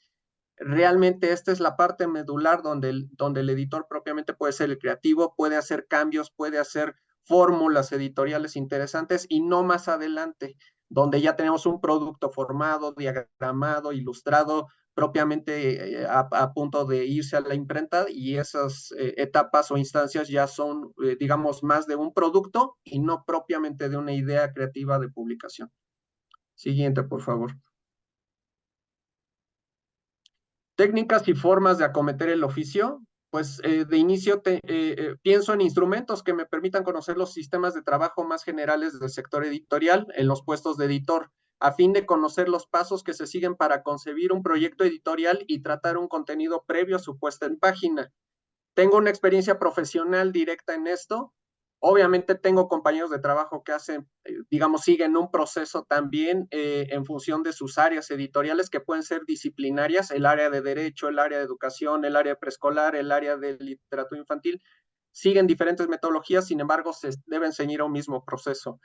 realmente esta es la parte medular donde el editor propiamente puede ser el creativo, puede hacer cambios, puede hacer fórmulas editoriales interesantes, y no más adelante, donde ya tenemos un producto formado, diagramado, ilustrado, propiamente a punto de irse a la imprenta, y esas etapas o instancias ya son, digamos, más de un producto y no propiamente de una idea creativa de publicación. Siguiente, por favor. Técnicas y formas de acometer el oficio. Pues de inicio pienso en instrumentos que me permitan conocer los sistemas de trabajo más generales del sector editorial en los puestos de editor, a fin de conocer los pasos que se siguen para concebir un proyecto editorial y tratar un contenido previo a su puesta en página. Tengo una experiencia profesional directa en esto. Obviamente tengo compañeros de trabajo que hacen, digamos, siguen un proceso también en función de sus áreas editoriales, que pueden ser disciplinarias, el área de derecho, el área de educación, el área preescolar, el área de literatura infantil. Siguen diferentes metodologías, sin embargo, se deben ceñir a un mismo proceso.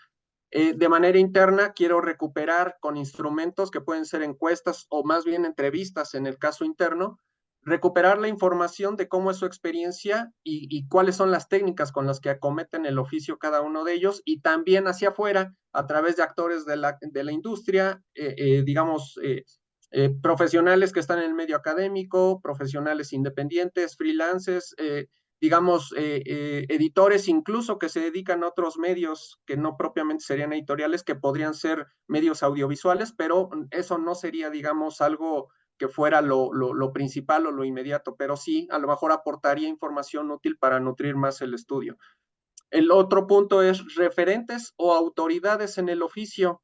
De manera interna, quiero recuperar con instrumentos que pueden ser encuestas o más bien entrevistas en el caso interno, recuperar la información de cómo es su experiencia y cuáles son las técnicas con las que acometen el oficio cada uno de ellos, y también hacia afuera, a través de actores de la industria, digamos, profesionales que están en el medio académico, profesionales independientes, freelancers, digamos, editores incluso que se dedican a otros medios que no propiamente serían editoriales, que podrían ser medios audiovisuales, pero eso no sería, digamos, algo que fuera lo principal o lo inmediato, pero sí, a lo mejor aportaría información útil para nutrir más el estudio. El otro punto es referentes o autoridades en el oficio.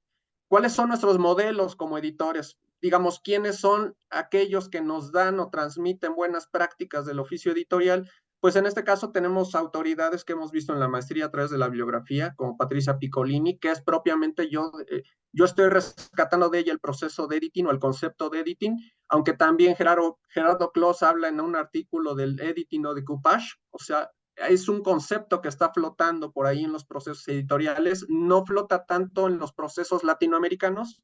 ¿Cuáles son nuestros modelos como editores? Digamos, ¿quiénes son aquellos que nos dan o transmiten buenas prácticas del oficio editorial? Pues en este caso tenemos autoridades que hemos visto en la maestría a través de la bibliografía, como Patricia Piccolini, que es propiamente yo estoy rescatando de ella el proceso de editing o el concepto de editing, aunque también Gerardo Clos habla en un artículo del editing o decoupage, o sea, es un concepto que está flotando por ahí en los procesos editoriales, no flota tanto en los procesos latinoamericanos,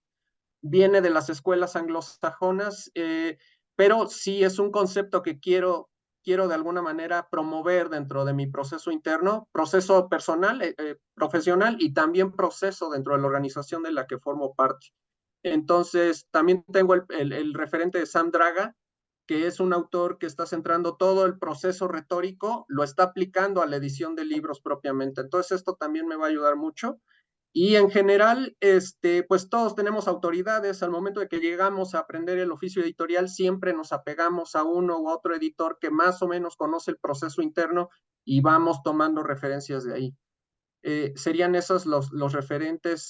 viene de las escuelas anglosajonas, pero sí es un concepto que quiero de alguna manera promover dentro de mi proceso interno, proceso personal, profesional y también proceso dentro de la organización de la que formo parte. Entonces, también tengo el referente de Sam Draga, que es un autor que está centrando todo el proceso retórico, lo está aplicando a la edición de libros propiamente. Entonces, esto también me va a ayudar mucho. Y en general, pues todos tenemos autoridades. Al momento de que llegamos a aprender el oficio editorial, siempre nos apegamos a uno u otro editor que más o menos conoce el proceso interno y vamos tomando referencias de ahí. Serían esos los referentes,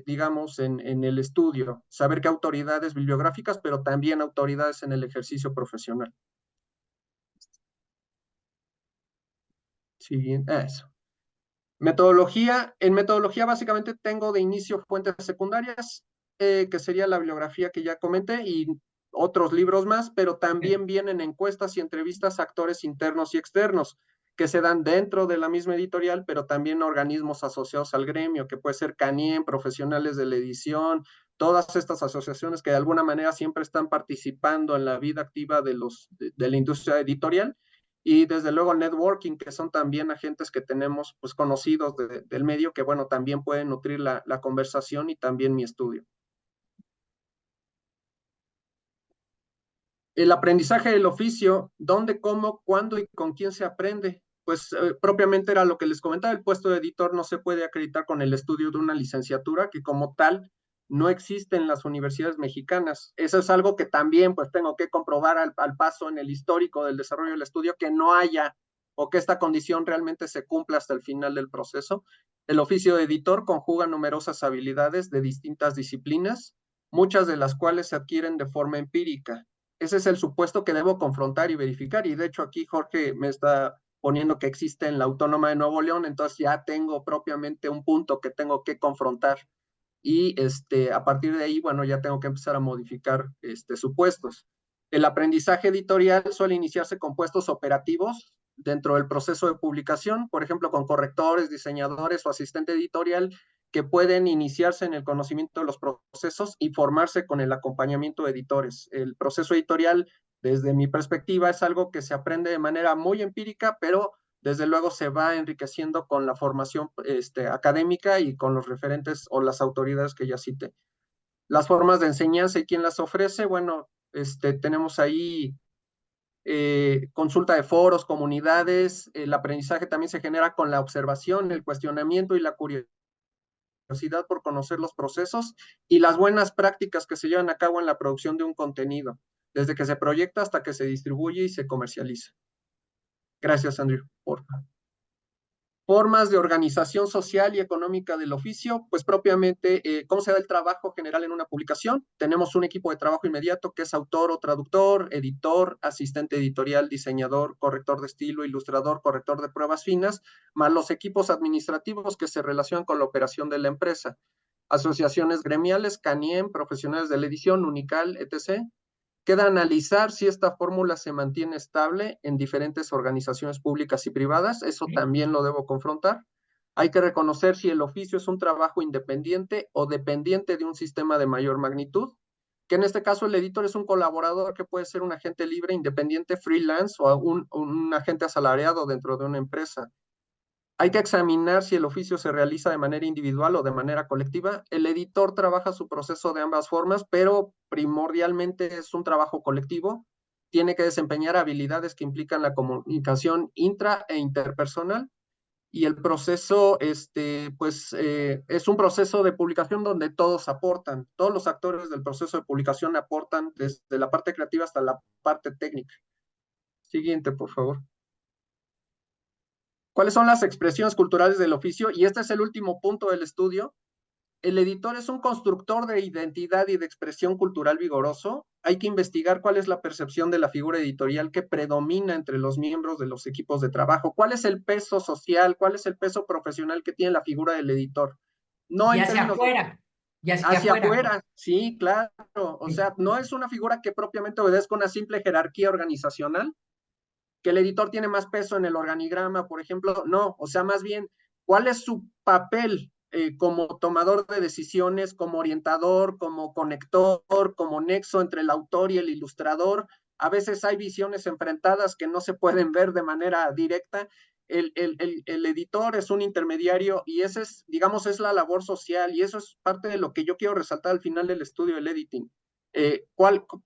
digamos, en el estudio. Saber qué autoridades bibliográficas, pero también autoridades en el ejercicio profesional. Sí, eso. Metodología. En metodología básicamente tengo de inicio fuentes secundarias, que sería la bibliografía que ya comenté y otros libros más, pero también vienen encuestas y entrevistas a actores internos y externos que se dan dentro de la misma editorial, pero también organismos asociados al gremio, que puede ser CANIEM, profesionales de la edición, todas estas asociaciones que de alguna manera siempre están participando en la vida activa de la industria editorial. Y desde luego networking, que son también agentes que tenemos pues conocidos del medio, que bueno, también pueden nutrir la conversación y también mi estudio. El aprendizaje del oficio, dónde, cómo, cuándo y con quién se aprende. Pues propiamente era lo que les comentaba, el puesto de editor no se puede acreditar con el estudio de una licenciatura, que como tal no existe en las universidades mexicanas. Eso es algo que también pues tengo que comprobar al paso en el histórico del desarrollo del estudio, que no haya o que esta condición realmente se cumpla hasta el final del proceso. El oficio de editor conjuga numerosas habilidades de distintas disciplinas, muchas de las cuales se adquieren de forma empírica. Ese es el supuesto que debo confrontar y verificar, y de hecho aquí Jorge me está poniendo que existe en la Autónoma de Nuevo León, entonces ya tengo propiamente un punto que tengo que confrontar, y a partir de ahí, bueno, ya tengo que empezar a modificar supuestos. El aprendizaje editorial suele iniciarse con puestos operativos dentro del proceso de publicación, por ejemplo, con correctores, diseñadores o asistente editorial, que pueden iniciarse en el conocimiento de los procesos y formarse con el acompañamiento de editores. El proceso editorial, desde mi perspectiva, es algo que se aprende de manera muy empírica, pero desde luego se va enriqueciendo con la formación académica y con los referentes o las autoridades que ya cité. Las formas de enseñanza y quién las ofrece, bueno, tenemos ahí consulta de foros, comunidades. El aprendizaje también se genera con la observación, el cuestionamiento y la curiosidad por conocer los procesos y las buenas prácticas que se llevan a cabo en la producción de un contenido, desde que se proyecta hasta que se distribuye y se comercializa. Gracias, Andrew. Por favor. Formas de organización social y económica del oficio, pues propiamente, ¿cómo se da el trabajo general en una publicación? Tenemos un equipo de trabajo inmediato que es autor o traductor, editor, asistente editorial, diseñador, corrector de estilo, ilustrador, corrector de pruebas finas, más los equipos administrativos que se relacionan con la operación de la empresa. Asociaciones gremiales, CANIEM, profesionales de la edición, UNICAL, etc. Queda analizar si esta fórmula se mantiene estable en diferentes organizaciones públicas y privadas. Eso también lo debo confrontar. Hay que reconocer si el oficio es un trabajo independiente o dependiente de un sistema de mayor magnitud, que en este caso el editor es un colaborador que puede ser un agente libre, independiente, freelance o un agente asalariado dentro de una empresa. Hay que examinar si el oficio se realiza de manera individual o de manera colectiva. El editor trabaja su proceso de ambas formas, pero primordialmente es un trabajo colectivo. Tiene que desempeñar habilidades que implican la comunicación intra e interpersonal. Y el proceso, es un proceso de publicación donde todos aportan. Todos los actores del proceso de publicación aportan desde la parte creativa hasta la parte técnica. Siguiente, por favor. ¿Cuáles son las expresiones culturales del oficio? Y este es el último punto del estudio. El editor es un constructor de identidad y de expresión cultural vigoroso. Hay que investigar cuál es la percepción de la figura editorial que predomina entre los miembros de los equipos de trabajo. ¿Cuál es el peso social? ¿Cuál es el peso profesional que tiene la figura del editor? No y en hacia términos afuera, y hacia afuera, sí, claro. O sea, no es una figura que propiamente obedezca una simple jerarquía organizacional, que el editor tiene más peso en el organigrama, por ejemplo, no, o sea, más bien, ¿cuál es su papel como tomador de decisiones, como orientador, como conector, como nexo entre el autor y el ilustrador? A veces hay visiones enfrentadas que no se pueden ver de manera directa. El editor es un intermediario y esa es, digamos, es la labor social y eso es parte de lo que yo quiero resaltar al final del estudio del editing.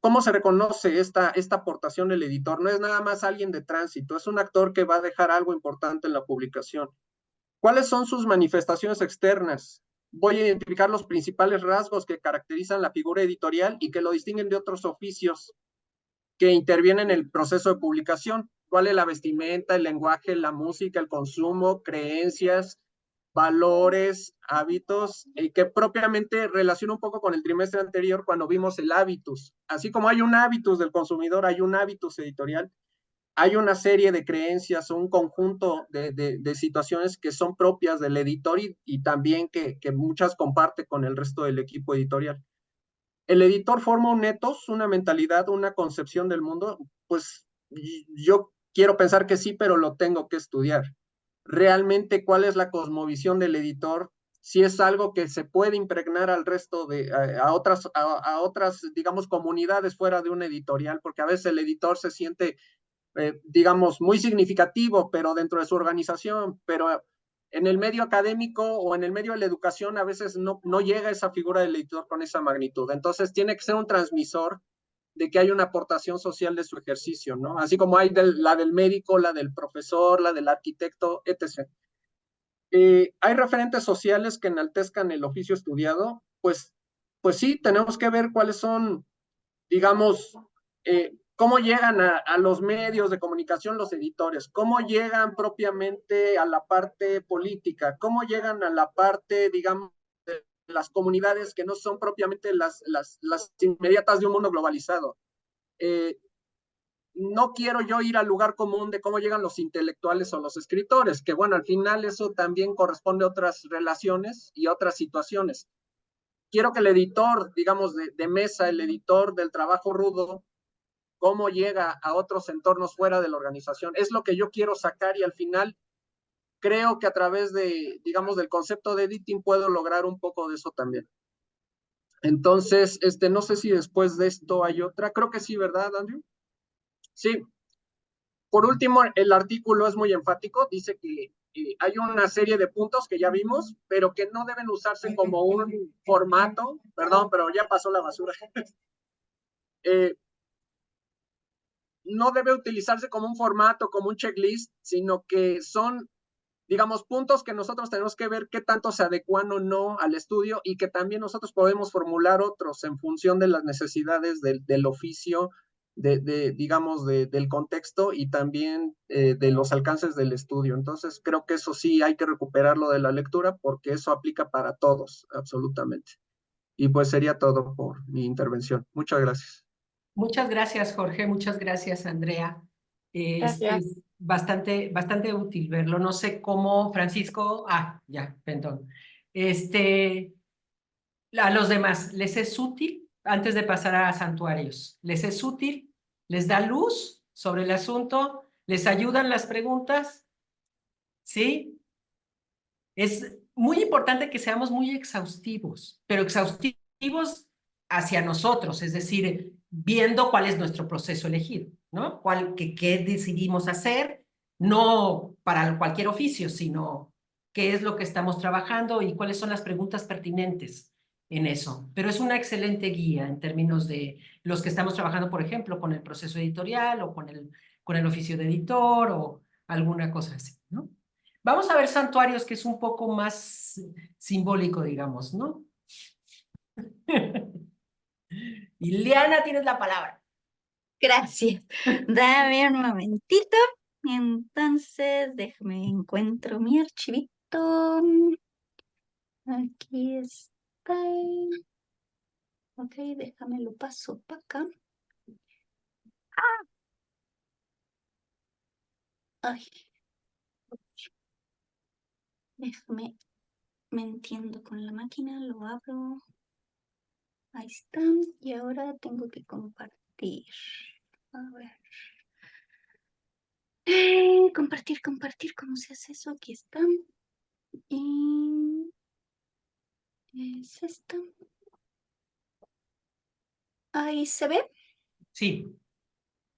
¿Cómo se reconoce esta aportación del editor? No es nada más alguien de tránsito, es un actor que va a dejar algo importante en la publicación. ¿Cuáles son sus manifestaciones externas? Voy a identificar los principales rasgos que caracterizan la figura editorial y que lo distinguen de otros oficios que intervienen en el proceso de publicación. ¿Cuál es la vestimenta, el lenguaje, la música, el consumo, creencias, valores, hábitos, que propiamente relaciona un poco con el trimestre anterior cuando vimos el hábitus? Así como hay un hábitus del consumidor, hay un hábitus editorial, hay una serie de creencias o un conjunto de situaciones que son propias del editor y también que muchas comparte con el resto del equipo editorial. El editor forma un ethos, una mentalidad, una concepción del mundo. Pues yo quiero pensar que sí, pero lo tengo que estudiar. Realmente, ¿cuál es la cosmovisión del editor? Si es algo que se puede impregnar al resto a otras, digamos, comunidades fuera de una editorial, porque a veces el editor se siente, digamos, muy significativo, pero dentro de su organización, pero en el medio académico o en el medio de la educación a veces no llega esa figura del editor con esa magnitud. Entonces tiene que ser un transmisor de que hay una aportación social de su ejercicio, ¿no? Así como hay la del médico, la del profesor, la del arquitecto, etc. ¿Hay referentes sociales que enaltezcan el oficio estudiado? Pues sí, tenemos que ver cuáles son, digamos, cómo llegan a los medios de comunicación los editores, cómo llegan propiamente a la parte política, cómo llegan a la parte, digamos, de las comunidades que no son propiamente las inmediatas de un mundo globalizado. No quiero yo ir al lugar común de cómo llegan los intelectuales o los escritores, que bueno, al final eso también corresponde a otras relaciones y otras situaciones. Quiero que el editor, digamos, de mesa, el editor del trabajo rudo, cómo llega a otros entornos fuera de la organización. Es lo que yo quiero sacar y al final creo que a través de, digamos, del concepto de editing puedo lograr un poco de eso también. Entonces, no sé si después de esto hay otra. Creo que sí, ¿verdad, Andrew? Sí. Por último, el artículo es muy enfático. Dice que hay una serie de puntos que ya vimos, pero que no deben usarse como un formato. Perdón, pero ya pasó la basura. No debe utilizarse como un formato, como un checklist, sino que son, digamos, puntos que nosotros tenemos que ver qué tanto se adecuan o no al estudio y que también nosotros podemos formular otros en función de las necesidades del oficio, digamos, del contexto y también de los alcances del estudio. Entonces, creo que eso sí hay que recuperarlo de la lectura porque eso aplica para todos, absolutamente. Y pues sería todo por mi intervención. Muchas gracias. Muchas gracias, Jorge. Muchas gracias, Andrea. Gracias. Es bastante útil verlo. No sé cómo, Francisco. Ya, perdón. A los demás, ¿les es útil? Antes de pasar a santuarios, ¿les es útil? ¿Les da luz sobre el asunto? ¿Les ayudan las preguntas? ¿Sí? Es muy importante que seamos muy exhaustivos, pero exhaustivos hacia nosotros, es decir, viendo cuál es nuestro proceso elegido, ¿no? ¿Qué decidimos hacer? No para cualquier oficio, sino qué es lo que estamos trabajando y cuáles son las preguntas pertinentes en eso. Pero es una excelente guía en términos de los que estamos trabajando, por ejemplo, con el proceso editorial o con el oficio de editor o alguna cosa así, ¿no? Vamos a ver santuarios, que es un poco más simbólico, digamos, ¿no? Ileana, tienes la palabra. Gracias. Dame un momentito. Entonces, déjame encuentro mi archivito. Aquí está. Ok, déjame lo paso para acá. Ay, déjame, me entiendo con la máquina, lo abro. Ahí está. Y ahora tengo que compartir. A ver. Compartir, compartir, ¿cómo se hace eso? Aquí está. Y es esto. Ahí se ve. Sí,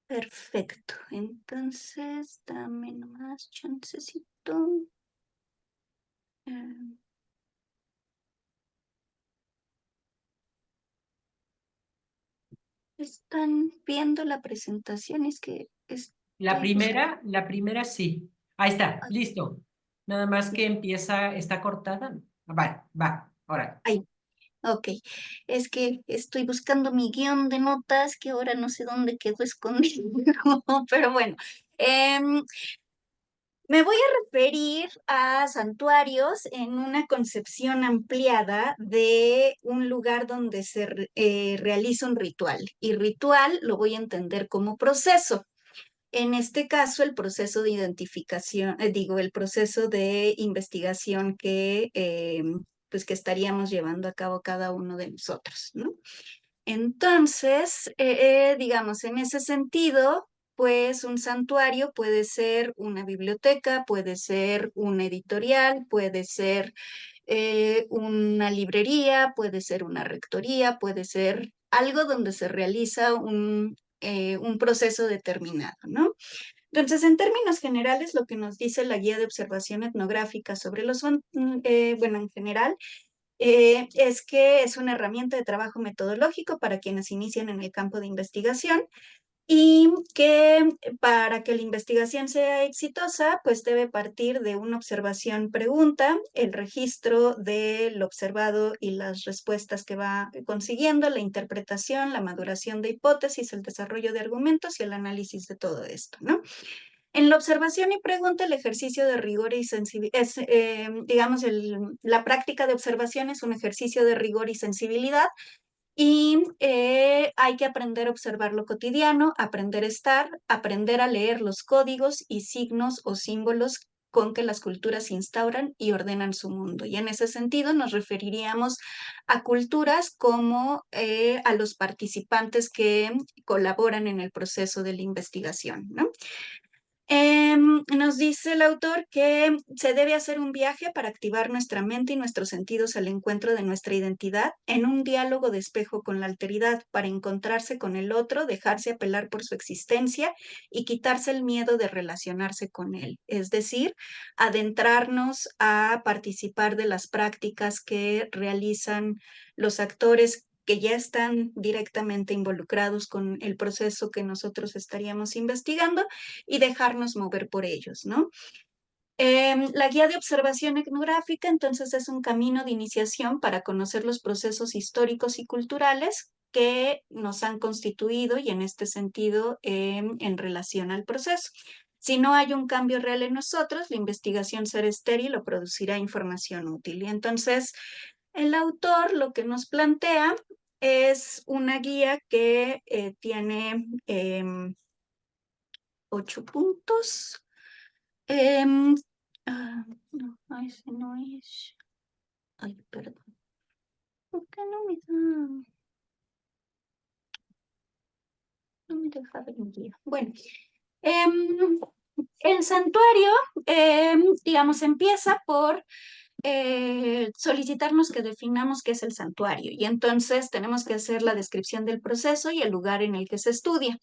Perfecto. Entonces, dame nomás chancecito. Eh, ¿Están viendo la presentación? Es que estoy buscando. la primera sí. Ahí está, listo. Nada más que empieza, está cortada. Va, ahora. Ahí, ok. Es que estoy buscando mi guión de notas que ahora no sé dónde quedó escondido. Pero bueno. em, Me voy a referir a santuarios en una concepción ampliada de un lugar donde realiza un ritual. Y ritual lo voy a entender como proceso. En este caso, el proceso de identificación, el proceso de investigación pues que estaríamos llevando a cabo cada uno de nosotros, ¿no? Entonces, digamos, en ese sentido, pues un santuario puede ser una biblioteca, puede ser una editorial, puede ser una librería, puede ser una rectoría, puede ser algo donde se realiza un proceso determinado, ¿no? Entonces, en términos generales, lo que nos dice la guía de observación etnográfica sobre bueno, en general, es que es una herramienta de trabajo metodológico para quienes inician en el campo de investigación y que para que la investigación sea exitosa, pues debe partir de una observación-pregunta, el registro del observado y las respuestas que va consiguiendo, la interpretación, la maduración de hipótesis, el desarrollo de argumentos y el análisis de todo esto, ¿no? En la observación y pregunta, el ejercicio de rigor y sensibilidad, digamos, la práctica de observación es un ejercicio de rigor y sensibilidad y hay que aprender a observar lo cotidiano, aprender a estar, aprender a leer los códigos y signos o símbolos con que las culturas instauran y ordenan su mundo. Y en ese sentido nos referiríamos a culturas como a los participantes que colaboran en el proceso de la investigación, ¿no? Nos dice el autor que se debe hacer un viaje para activar nuestra mente y nuestros sentidos al encuentro de nuestra identidad en un diálogo de espejo con la alteridad para encontrarse con el otro, dejarse apelar por su existencia y quitarse el miedo de relacionarse con él. Es decir, adentrarnos a participar de las prácticas que realizan los actores que ya están directamente involucrados con el proceso que nosotros estaríamos investigando y dejarnos mover por ellos, ¿no? La guía de observación etnográfica, entonces, es un camino de iniciación para conocer los procesos históricos y culturales que nos han constituido y en este sentido en relación al proceso. Si no hay un cambio real en nosotros, la investigación será estéril o producirá información útil. Y entonces, el autor lo que nos plantea es una guía que tiene 8 puntos. Em, no, ese no es. Ay, perdón. ¿Por qué no me da? No me deja ver mi guía. Bueno, em, el santuario, digamos, empieza por solicitarnos que definamos qué es el santuario y entonces tenemos que hacer la descripción del proceso y el lugar en el que se estudia.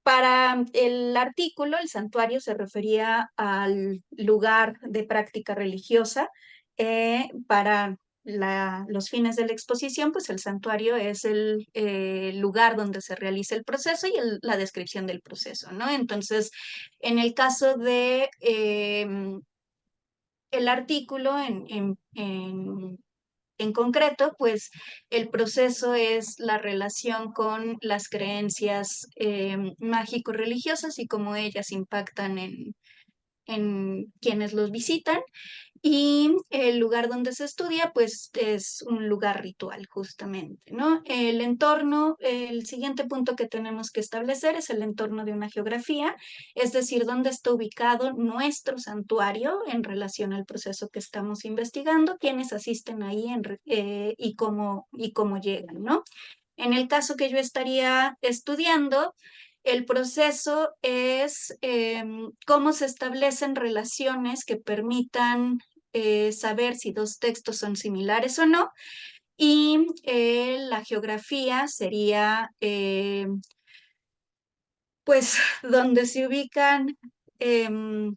Para el artículo, el santuario se refería al lugar de práctica religiosa. Para los fines de la exposición, pues el santuario es el lugar donde se realiza el proceso y la descripción del proceso, ¿no? Entonces, en el caso de el artículo en concreto, pues el proceso es la relación con las creencias mágico-religiosas y cómo ellas impactan en quienes los visitan. Y el lugar donde se estudia, pues es un lugar ritual, justamente, ¿no? El entorno, el siguiente punto que tenemos que establecer es el entorno de una geografía, es decir, dónde está ubicado nuestro santuario en relación al proceso que estamos investigando, quiénes asisten ahí y cómo llegan, ¿no? En el caso que yo estaría estudiando, El proceso es cómo se establecen relaciones que permitan saber si dos textos son similares o no. Y la geografía sería, pues, donde se ubican. em,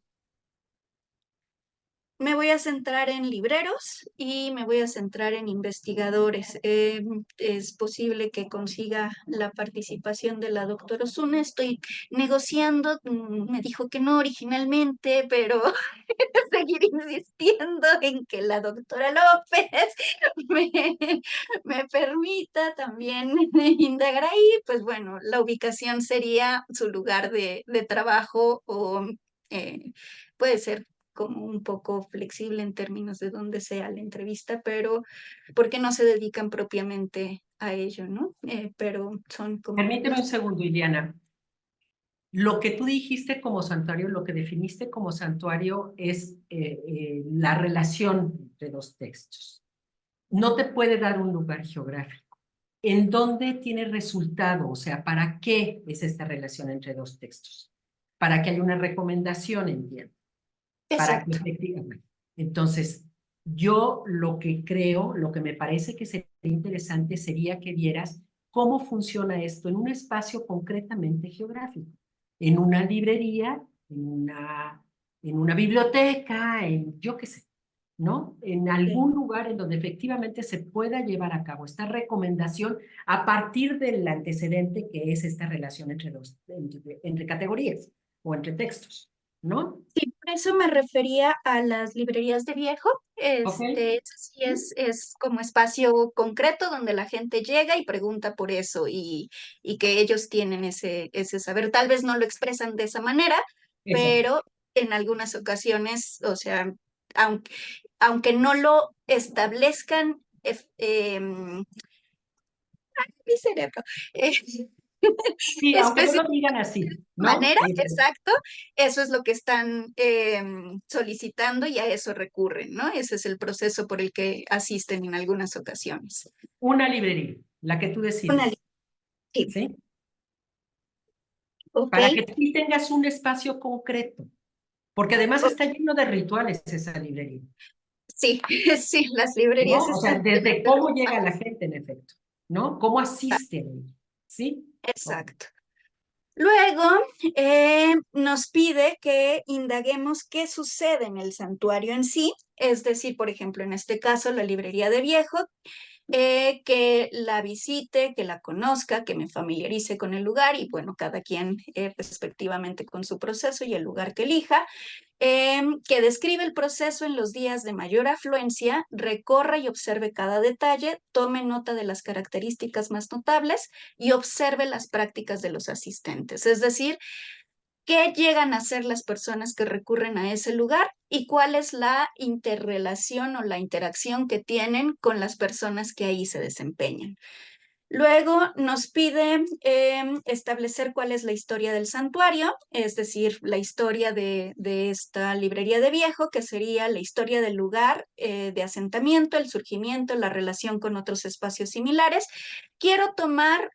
Me voy a centrar en libreros y me voy a centrar en investigadores. Es posible que consiga la participación de la doctora Osuna. Estoy negociando, me dijo que no originalmente, pero seguir insistiendo en que la doctora López me, me permita también indagar ahí. Pues bueno, la ubicación sería su lugar de trabajo o puede ser como un poco flexible en términos de dónde sea la entrevista, pero porque no se dedican propiamente a ello, ¿no? Pero son como Permíteme los... un segundo, Iliana. Lo que tú dijiste como santuario, lo que definiste como santuario es la relación entre dos textos. No te puede dar un lugar geográfico. ¿En dónde tiene resultado? O sea, ¿para qué es esta relación entre dos textos? Para que haya una recomendación, entiendo. Para que Exacto. efectivamente. Entonces, yo lo que creo, lo que me parece que sería interesante sería que vieras cómo funciona esto en un espacio concretamente geográfico, en una librería, en una biblioteca, en yo qué sé, ¿no? En algún lugar en donde efectivamente se pueda llevar a cabo esta recomendación a partir del antecedente que es esta relación entre categorías o entre textos, ¿no? Sí, por eso me refería a las librerías de viejo. ¿Ok? Eso sí es como espacio concreto donde la gente llega y pregunta por eso y que ellos tienen ese saber. Tal vez no lo expresan de esa manera, Exacto. pero en algunas ocasiones, o sea, aunque, aunque no lo establezcan, mi cerebro, Sí, aunque no lo específicamente digan así, ¿no? manera, exacto, eso es lo que están solicitando y a eso recurren, ¿no? Ese es el proceso por el que asisten en algunas ocasiones. Una librería, la que tú Una decides, sí, ¿sí? ok, Para que tú tengas un espacio concreto, porque además ok, está lleno de rituales esa librería, sí, sí, las librerías ¿no? O sea, están llenas desde de cómo llega la rituales. gente, en efecto, ¿no? Cómo asisten, ¿sí? Ok. Exacto. Luego nos pide que indaguemos qué sucede en el santuario en sí, es decir, por ejemplo, en este caso, la librería de viejo, que la visite, que la conozca, que me familiarice con el lugar y bueno, cada quien respectivamente con su proceso y el lugar que elija, que describe el proceso en los días de mayor afluencia, recorra y observe cada detalle, tome nota de las características más notables y observe las prácticas de los asistentes, es decir, qué llegan a ser las personas que recurren a ese lugar y cuál es la interrelación o la interacción que tienen con las personas que ahí se desempeñan. Luego nos pide establecer cuál es la historia del santuario, es decir, la historia de esta librería de viejo, que sería la historia del lugar de asentamiento, el surgimiento, la relación con otros espacios similares. Quiero tomar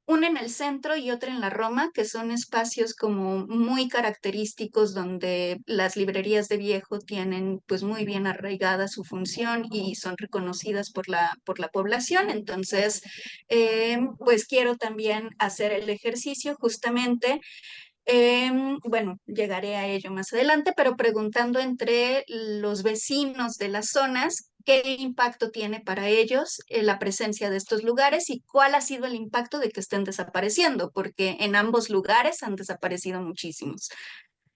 una en el centro y otra en la Roma, que son espacios como muy característicos donde las librerías de viejo tienen pues muy bien arraigada su función y son reconocidas por la población. Entonces, pues quiero también hacer el ejercicio justamente bueno, llegaré a ello más adelante, pero preguntando entre los vecinos de las zonas qué impacto tiene para ellos la presencia de estos lugares y cuál ha sido el impacto de que estén desapareciendo, porque en ambos lugares han desaparecido muchísimos.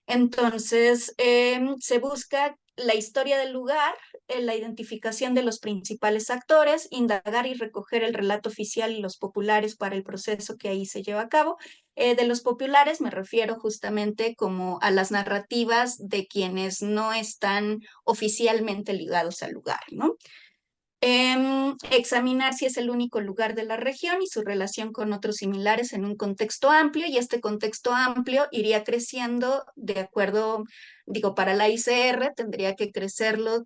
Entonces, se busca la historia del lugar, la identificación de los principales actores, indagar y recoger el relato oficial y los populares para el proceso que ahí se lleva a cabo. De los populares me refiero justamente como a las narrativas de quienes no están oficialmente ligados al lugar, ¿no? Examinar si es el único lugar de la región y su relación con otros similares en un contexto amplio, y este contexto amplio iría creciendo de acuerdo, digo, para la ICR tendría que crecerlo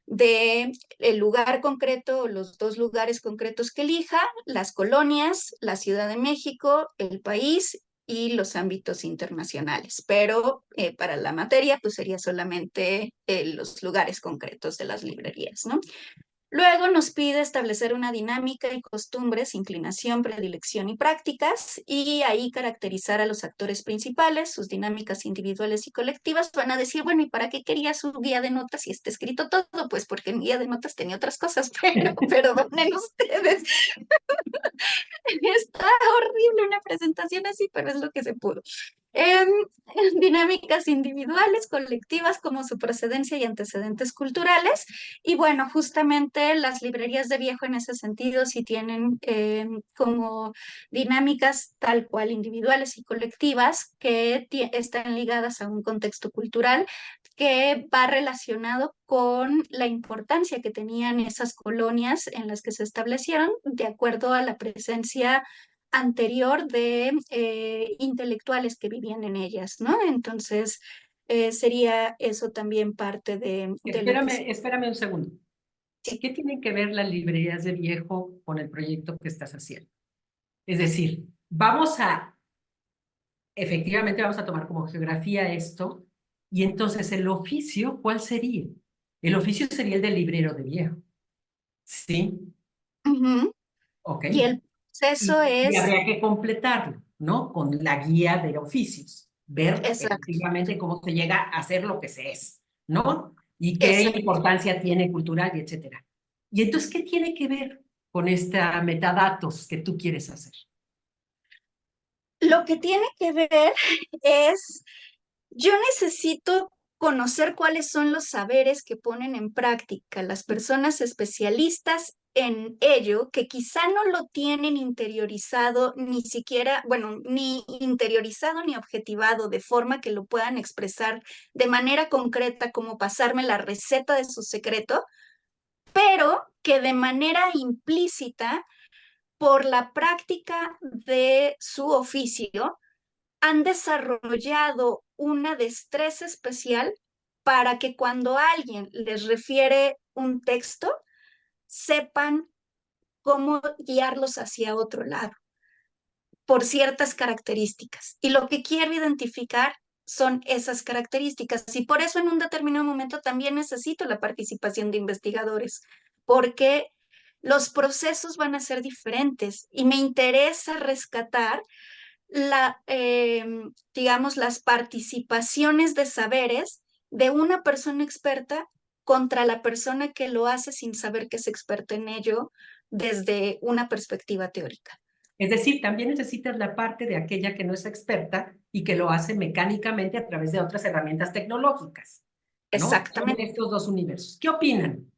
de el lugar concreto o los dos lugares concretos que elija, las colonias, la Ciudad de México, el país y los ámbitos internacionales. Pero para la materia, pues sería solamente los lugares concretos de las librerías, ¿no? Luego nos pide establecer una dinámica y costumbres, inclinación, predilección y prácticas, y ahí caracterizar a los actores principales, sus dinámicas individuales y colectivas. Van a decir, bueno, ¿y para qué quería su guía de notas si está escrito todo? Pues porque en guía de notas tenía otras cosas, pero perdonen ustedes. Está horrible una presentación así, pero es lo que se pudo. Em, Dinámicas individuales, colectivas, como su procedencia y antecedentes culturales. Y bueno, justamente las librerías de viejo en ese sentido sí tienen como dinámicas tal cual individuales y colectivas que están ligadas a un contexto cultural que va relacionado con la importancia que tenían esas colonias en las que se establecieron de acuerdo a la presencia anterior de intelectuales que vivían en ellas, ¿no? Entonces, sería eso también parte de lo que... Espérame un segundo. ¿Qué tienen que ver las librerías de viejo con el proyecto que estás haciendo? Es decir, efectivamente vamos a tomar como geografía esto, y entonces el oficio, ¿cuál sería? El oficio sería el del librero de viejo. ¿Sí? Ujú. Ok. Y el proceso Y es... habría que completarlo, ¿no? Con la guía de oficios. Ver Exacto, efectivamente cómo se llega a hacer lo que se es, ¿no? Y qué exacto. importancia tiene cultural y etcétera. Y entonces, ¿qué tiene que ver con esta metadatos que tú quieres hacer? Lo que tiene que ver es, yo necesito conocer cuáles son los saberes que ponen en práctica las personas especialistas en ello, que quizá no lo tienen interiorizado, ni siquiera, bueno, ni interiorizado ni objetivado, de forma que lo puedan expresar de manera concreta, como pasarme la receta de su secreto, pero que de manera implícita, por la práctica de su oficio, han desarrollado una destreza especial para que cuando alguien les refiere un texto, sepan cómo guiarlos hacia otro lado por ciertas características. Y lo que quiero identificar son esas características. Y por eso en un determinado momento también necesito la participación de investigadores, porque los procesos van a ser diferentes y me interesa rescatar digamos, las participaciones de saberes de una persona experta contra la persona que lo hace sin saber que es experta en ello desde una perspectiva teórica. Es decir, también necesitas la parte de aquella que no es experta y que lo hace mecánicamente a través de otras herramientas tecnológicas, ¿no? Son Exactamente. estos dos universos. ¿Qué opinan?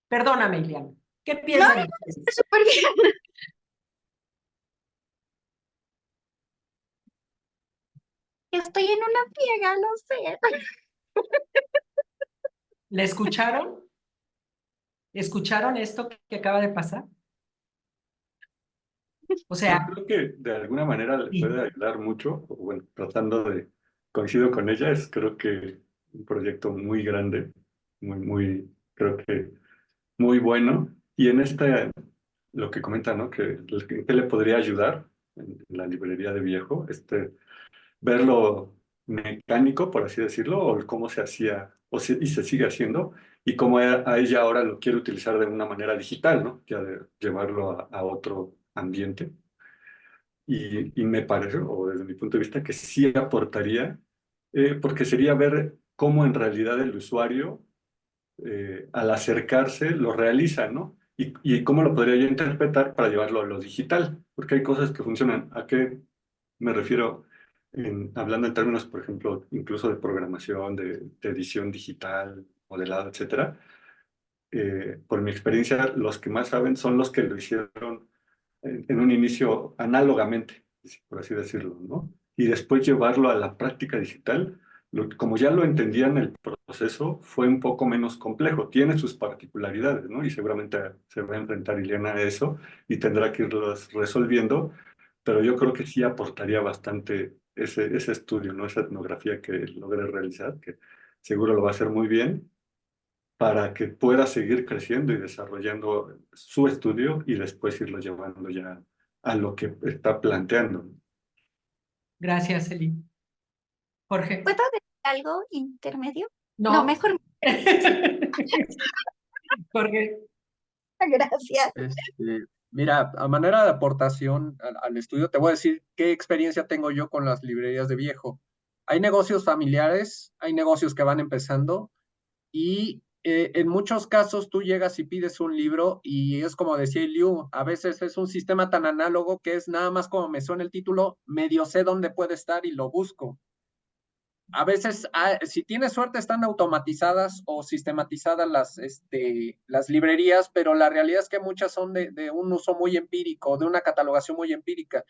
Perdóname, Ileana. ¿Qué No, piensan está ustedes? súper bien. Estoy en una piega, lo sé. ¿La escucharon? ¿Escucharon esto que acaba de pasar? O Yo sea, creo que de alguna manera le sí. puede ayudar mucho, o bueno, tratando de, coincido con ella, es creo que un proyecto muy grande, creo que muy bueno. Y en lo que comenta, ¿no? Que le podría ayudar en la librería de viejo, verlo mecánico, por así decirlo, o cómo se hacía, y se sigue haciendo, y cómo a ella ahora lo quiere utilizar de una manera digital, ¿no? Ya de llevarlo a otro ambiente. Y me parece, o desde mi punto de vista, que sí aportaría, porque sería ver cómo en realidad el usuario, al acercarse, lo realiza, ¿no? Y cómo lo podría yo interpretar para llevarlo a lo digital, porque hay cosas que funcionan. ¿A qué me refiero? Hablando en términos, por ejemplo, incluso de programación, de edición digital, modelado, etcétera. Por mi experiencia, los que más saben son los que lo hicieron en un inicio análogamente, por así decirlo, ¿no? Y después llevarlo a la práctica digital, como ya lo entendían, el proceso fue un poco menos complejo, tiene sus particularidades, ¿no? Y seguramente se va a enfrentar Ileana a eso y tendrá que irlos resolviendo, pero yo creo que sí aportaría bastante ese estudio, ¿no? Esa etnografía que logre realizar, que seguro lo va a hacer muy bien. para que pueda seguir creciendo y desarrollando su estudio y después irlo llevando ya a lo que está planteando. Gracias, Eli. Jorge. ¿Puedo decir algo intermedio? No, No. mejor. Jorge. Gracias. Mira, a manera de aportación al estudio, te voy a decir qué experiencia tengo yo con las librerías de viejo. Hay negocios familiares, hay negocios que van empezando y en muchos casos tú llegas y pides un libro y es como decía Liu, a veces es un sistema tan análogo que es nada más como me suena el título, medio sé dónde puede estar y lo busco. A veces, si tienes suerte, están automatizadas o sistematizadas las librerías, pero la realidad es que muchas son de un uso muy empírico, de una catalogación muy empírica.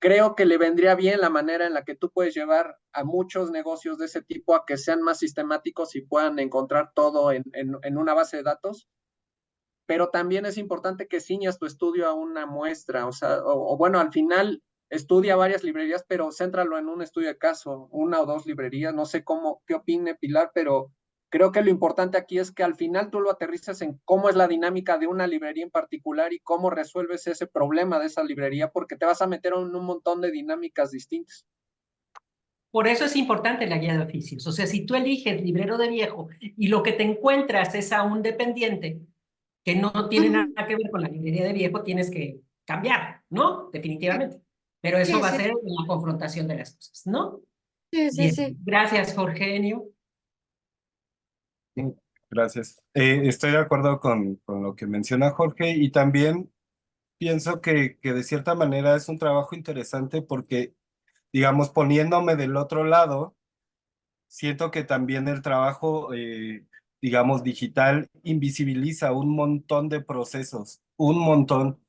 Creo que le vendría bien la manera en la que tú puedes llevar a muchos negocios de ese tipo a que sean más sistemáticos y puedan encontrar todo en una base de datos, pero también es importante que ciñas tu estudio a una muestra, o sea, o bueno, al final estudia varias librerías, pero céntralo en un estudio de caso, una o dos librerías, no sé qué opine Pilar, pero creo que lo importante aquí es que al final tú lo aterrices en cómo es la dinámica de una librería en particular y cómo resuelves ese problema de esa librería, porque te vas a meter en un montón de dinámicas distintas. Por eso es importante la guía de oficios. O sea, si tú eliges librero de viejo y lo que te encuentras es a un dependiente que no tiene nada que ver con la librería de viejo, tienes que cambiar, ¿no? Definitivamente. Pero eso Sí, va a sí, ser en la confrontación de las cosas, ¿no? sí, sí, Bien, sí. gracias, Jorge Enio. Sí, gracias. Estoy de acuerdo con lo que menciona Jorge y también pienso que de cierta manera es un trabajo interesante porque, digamos, poniéndome del otro lado, siento que también el trabajo, digamos, digital invisibiliza un montón de procesos, un montón.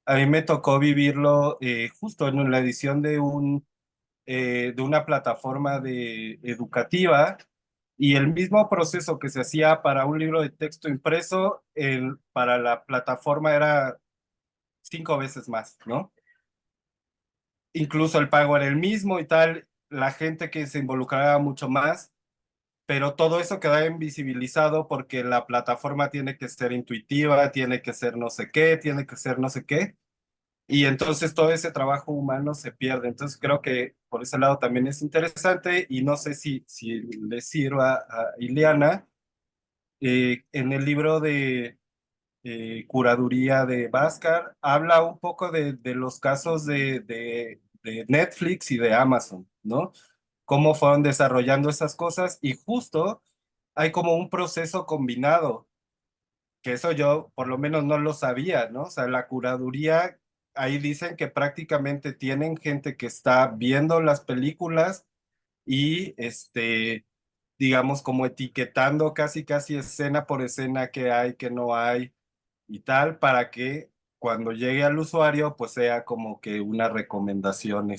A mí me tocó vivirlo justo en la edición de una plataforma educativa y el mismo proceso que se hacía para un libro de texto impreso, para la plataforma era 5 veces más, ¿no? Incluso el pago era el mismo y tal, la gente que se involucraba mucho más, pero todo eso queda invisibilizado porque la plataforma tiene que ser intuitiva, tiene que ser no sé qué, tiene que ser no sé qué. Y entonces todo ese trabajo humano se pierde. Entonces creo que por ese lado también es interesante y no sé si le sirva a Ileana. En el libro de curaduría de Bhaskar habla un poco de los casos de Netflix y de Amazon, ¿no? Cómo fueron desarrollando esas cosas y justo hay como un proceso combinado que eso yo por lo menos no lo sabía, ¿no? O sea, la curaduría, ahí dicen que prácticamente tienen gente que está viendo las películas y, digamos, como etiquetando casi, casi escena por escena que hay, que no hay y tal, para que cuando llegue al usuario, pues sea como que una recomendación,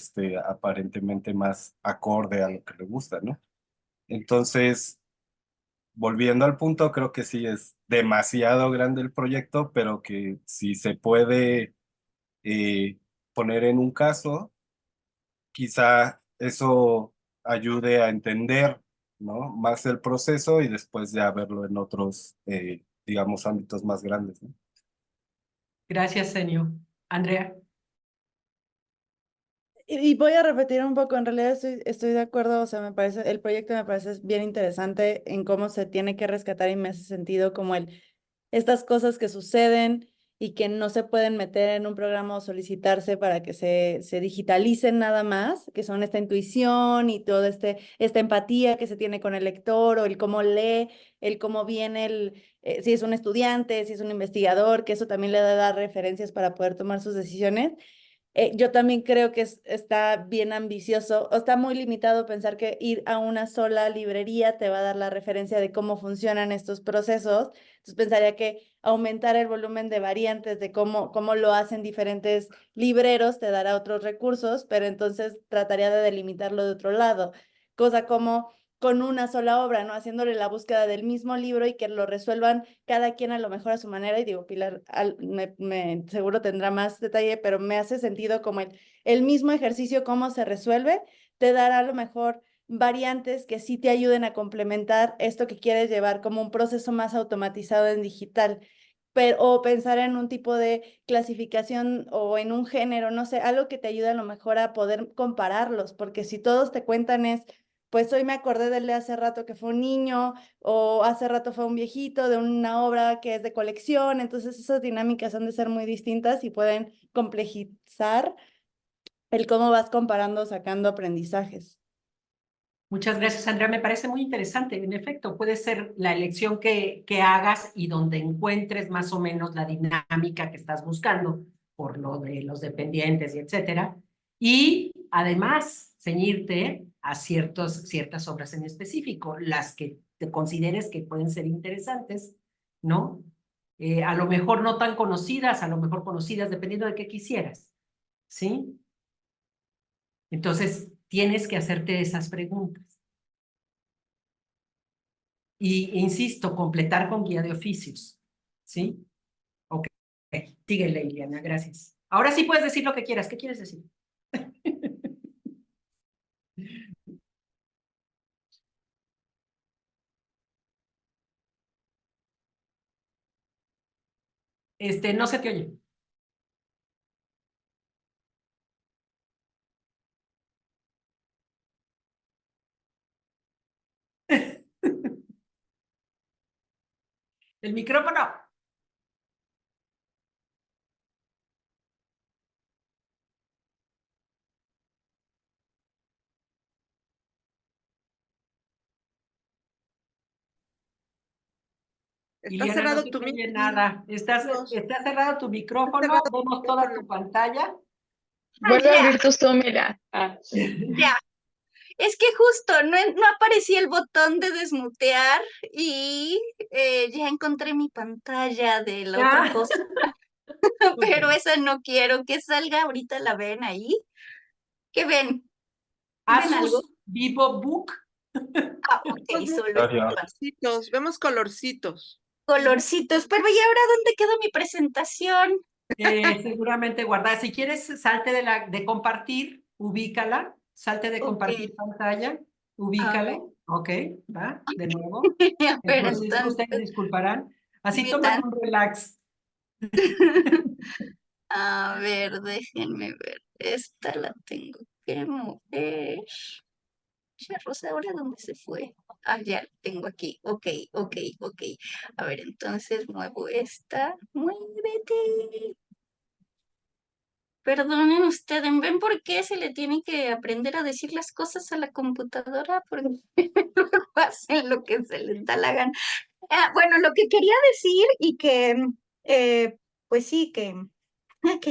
aparentemente más acorde a lo que le gusta, ¿no? Entonces volviendo al punto, creo que sí es demasiado grande el proyecto, pero que si se puede eh, poner en un caso, quizá eso ayude a entender, ¿no? Más el proceso y después ya verlo en otros, digamos, ámbitos más grandes, ¿no? Gracias, Enio. Andrea. Y voy a repetir un poco, en realidad estoy de acuerdo, o sea, el proyecto me parece bien interesante en cómo se tiene que rescatar y me hace sentido como estas cosas que suceden y que no se pueden meter en un programa o solicitarse para que se digitalicen nada más, que son esta intuición y toda esta empatía que se tiene con el lector o el cómo lee, el cómo viene si es un estudiante, si es un investigador, que eso también le da referencias para poder tomar sus decisiones. Yo también creo que está bien ambicioso, o está muy limitado pensar que ir a una sola librería te va a dar la referencia de cómo funcionan estos procesos. Entonces pensaría que aumentar el volumen de variantes de cómo lo hacen diferentes libreros te dará otros recursos, pero entonces trataría de delimitarlo de otro lado. Cosa como con una sola obra, ¿no? Haciéndole la búsqueda del mismo libro y que lo resuelvan cada quien a lo mejor a su manera. Y digo, Pilar, seguro tendrá más detalle, pero me hace sentido como el mismo ejercicio, cómo se resuelve, te dará a lo mejor variantes que sí te ayuden a complementar esto que quieres llevar como un proceso más automatizado en digital. O pensar en un tipo de clasificación o en un género, no sé, algo que te ayude a lo mejor a poder compararlos, porque si todos te cuentan pues hoy me acordé de él de hace rato que fue un niño, o hace rato fue un viejito de una obra que es de colección, entonces esas dinámicas han de ser muy distintas y pueden complejizar el cómo vas comparando, sacando aprendizajes. Muchas gracias, Andrea. Me parece muy interesante. En efecto, puede ser la elección que hagas y donde encuentres más o menos la dinámica que estás buscando por lo de los dependientes y etcétera. Y además, ceñirte a ciertas obras en específico, las que te consideres que pueden ser interesantes, ¿no? A lo mejor no tan conocidas, a lo mejor conocidas, dependiendo de qué quisieras, ¿sí? Entonces, tienes que hacerte esas preguntas. Y, insisto, completar con guía de oficios, ¿sí? Ok, síguele, Liliana, gracias. Ahora sí puedes decir lo que quieras. ¿Qué quieres decir? No se te oye. El micrófono. Está Liliana, no cerrado se tu te oye micrófono. nada. ¿Está cerrado tu micrófono? cerrado tu Vemos toda micrófono. tu pantalla. Vuelve a ya, abrir tu Zoom, Mila. ya. Es que justo no aparecía el botón de desmutear y ya encontré mi pantalla de la otra Ah, cosa, pero esa no quiero que salga. Ahorita la ven ahí. ¿Qué ven? ¿Ven algo? Asus VivoBook. Ah, ok, solo es Colorcitos, vemos colorcitos. colorcitos. Pero ¿y ahora dónde quedó mi presentación? Seguramente guardada. Si quieres, salte de compartir, ubícala. Salte de Ok, compartir pantalla, a ubícala. ver, Ok, va, de nuevo. a El ver, proceso, ustedes entonces, disculparán. Así toman permitan. un relax. A ver, déjenme ver. Esta la tengo que mover. Ya, Rosa, ¿ahora dónde se fue? Ah, ya, la tengo aquí. Ok, ok, ok. A ver, entonces muevo esta. Muévete. Perdonen ustedes, ¿ven por qué se le tiene que aprender a decir las cosas a la computadora? Porque luego hacen lo que se les da la gana. Ah, bueno, lo que quería decir y que, pues sí, que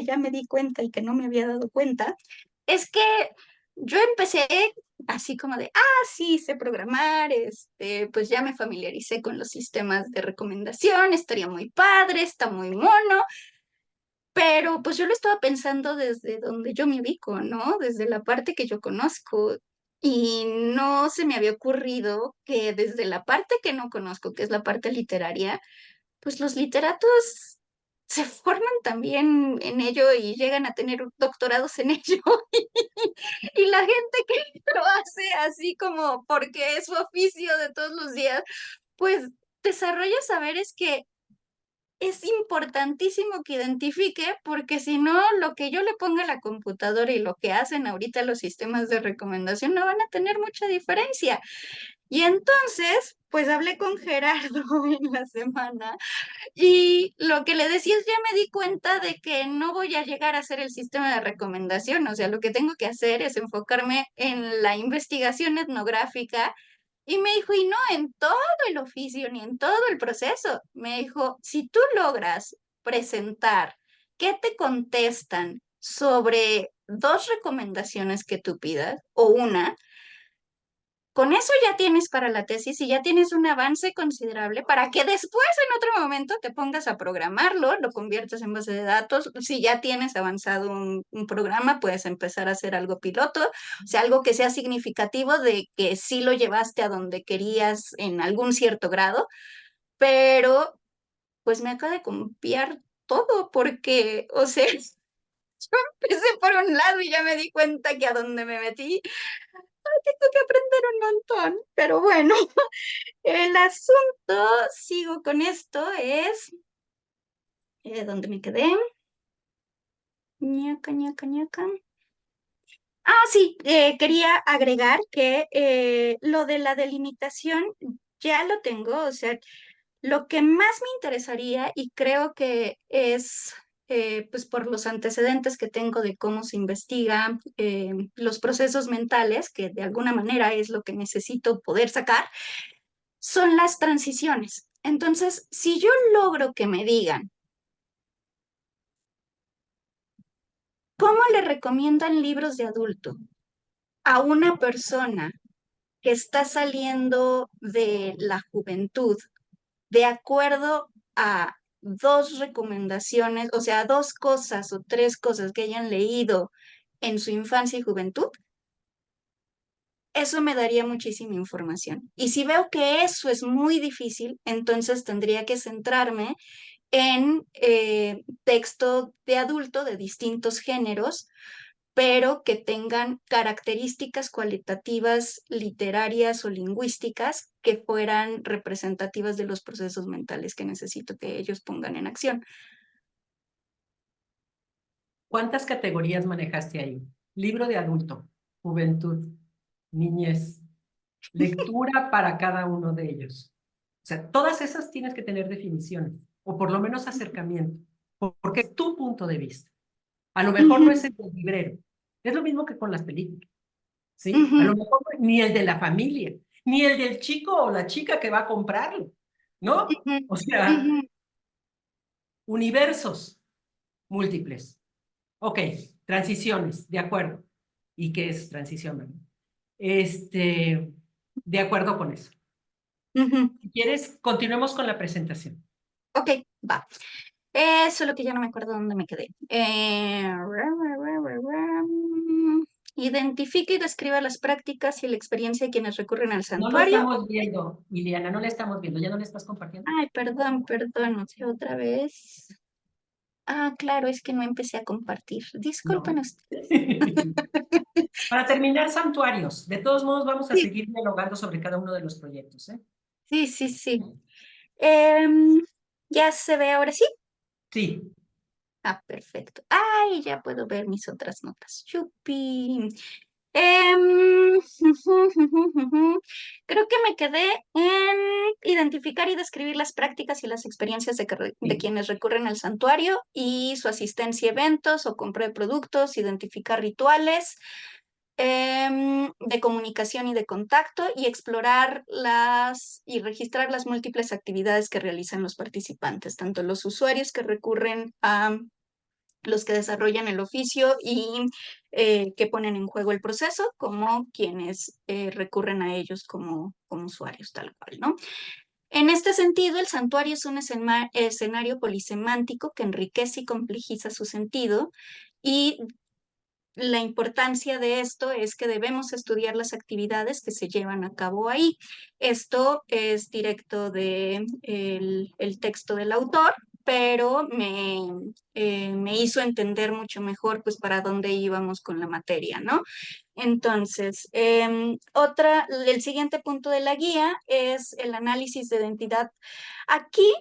ya me di cuenta y que no me había dado cuenta, es que yo empecé así como de, sí, sé programar, pues ya me familiaricé con los sistemas de recomendación, estaría muy padre, está muy mono, pero pues yo lo estaba pensando desde donde yo me ubico, ¿no? Desde la parte que yo conozco. Y no se me había ocurrido que desde la parte que no conozco, que es la parte literaria, pues los literatos se forman también en ello y llegan a tener doctorados en ello. Y la gente que lo hace así como porque es su oficio de todos los días, pues desarrolla saberes que es importantísimo que identifique, porque si no, lo que yo le ponga a la computadora y lo que hacen ahorita los sistemas de recomendación no van a tener mucha diferencia. Y entonces, pues hablé con Gerardo en la semana y lo que le decía es, ya me di cuenta de que no voy a llegar a hacer el sistema de recomendación, o sea, lo que tengo que hacer es enfocarme en la investigación etnográfica. Y me dijo, y no en todo el oficio ni en todo el proceso. Me dijo, si tú logras presentar qué te contestan sobre dos recomendaciones que tú pidas o una, con eso ya tienes para la tesis y ya tienes un avance considerable para que después en otro momento te pongas a programarlo, lo conviertas en base de datos. Si ya tienes avanzado un programa, puedes empezar a hacer algo piloto, o sea, algo que sea significativo de que sí lo llevaste a donde querías en algún cierto grado, pero pues me acaba de copiar todo porque, o sea, yo empecé por un lado y ya me di cuenta que a donde me metí tengo que aprender un montón, pero bueno, el asunto, sigo con esto, es, ¿dónde me quedé? Ñaca, ñaca, ñaca. Ah, sí, quería agregar que lo de la delimitación ya lo tengo, o sea, lo que más me interesaría y creo que es, pues por los antecedentes que tengo de cómo se investiga los procesos mentales, que de alguna manera es lo que necesito poder sacar, son las transiciones. Entonces, si yo logro que me digan, ¿cómo le recomiendan libros de adulto a una persona que está saliendo de la juventud de acuerdo a dos recomendaciones, o sea, dos cosas o tres cosas que hayan leído en su infancia y juventud? Eso me daría muchísima información. Y si veo que eso es muy difícil, entonces tendría que centrarme en texto de adulto de distintos géneros, pero que tengan características cualitativas, literarias o lingüísticas que fueran representativas de los procesos mentales que necesito que ellos pongan en acción. ¿Cuántas categorías manejaste ahí? Libro de adulto, juventud, niñez, lectura para cada uno de ellos. O sea, todas esas tienes que tener definiciones, o por lo menos acercamiento, porque es tu punto de vista. A lo mejor no es el del librero. Es lo mismo que con las películas, ¿sí? A lo mejor ni el de la familia, ni el del chico o la chica que va a comprarlo, ¿no? O sea, universos múltiples. Ok, transiciones, de acuerdo. ¿Y qué es transición? De acuerdo con eso. Si quieres, continuemos con la presentación. Ok, va. Solo que ya no me acuerdo dónde me quedé. Identifica y describa las prácticas y la experiencia de quienes recurren al No lo santuario. estamos viendo, Liliana, no lo estamos viendo. ¿Ya no le estás compartiendo? Ay, perdón, o sea, otra vez. Ah, claro, es que no empecé a compartir. Disculpen No. ustedes. Para terminar, santuarios. De todos modos, vamos a Sí. seguir dialogando sobre cada uno de los proyectos, ¿eh? Sí, sí, sí. ¿Ya se ve ahora sí? Sí. Ah, perfecto. Ay, ya puedo ver mis otras notas. Chupi. Creo que me quedé en identificar y describir las prácticas y las experiencias de quienes recurren al santuario y su asistencia a eventos o compra de productos, identificar rituales de comunicación y de contacto y explorar y registrar las múltiples actividades que realizan los participantes, tanto los usuarios que recurren a los que desarrollan el oficio y que ponen en juego el proceso, como quienes recurren a ellos como usuarios, tal cual, ¿no? En este sentido, el santuario es un escenario polisemántico que enriquece y complejiza su sentido, y la importancia de esto es que debemos estudiar las actividades que se llevan a cabo ahí. Esto es directo de el texto del autor, pero me hizo entender mucho mejor pues para dónde íbamos con la materia, ¿no? Entonces, el siguiente punto de la guía es el análisis de identidad. Aquí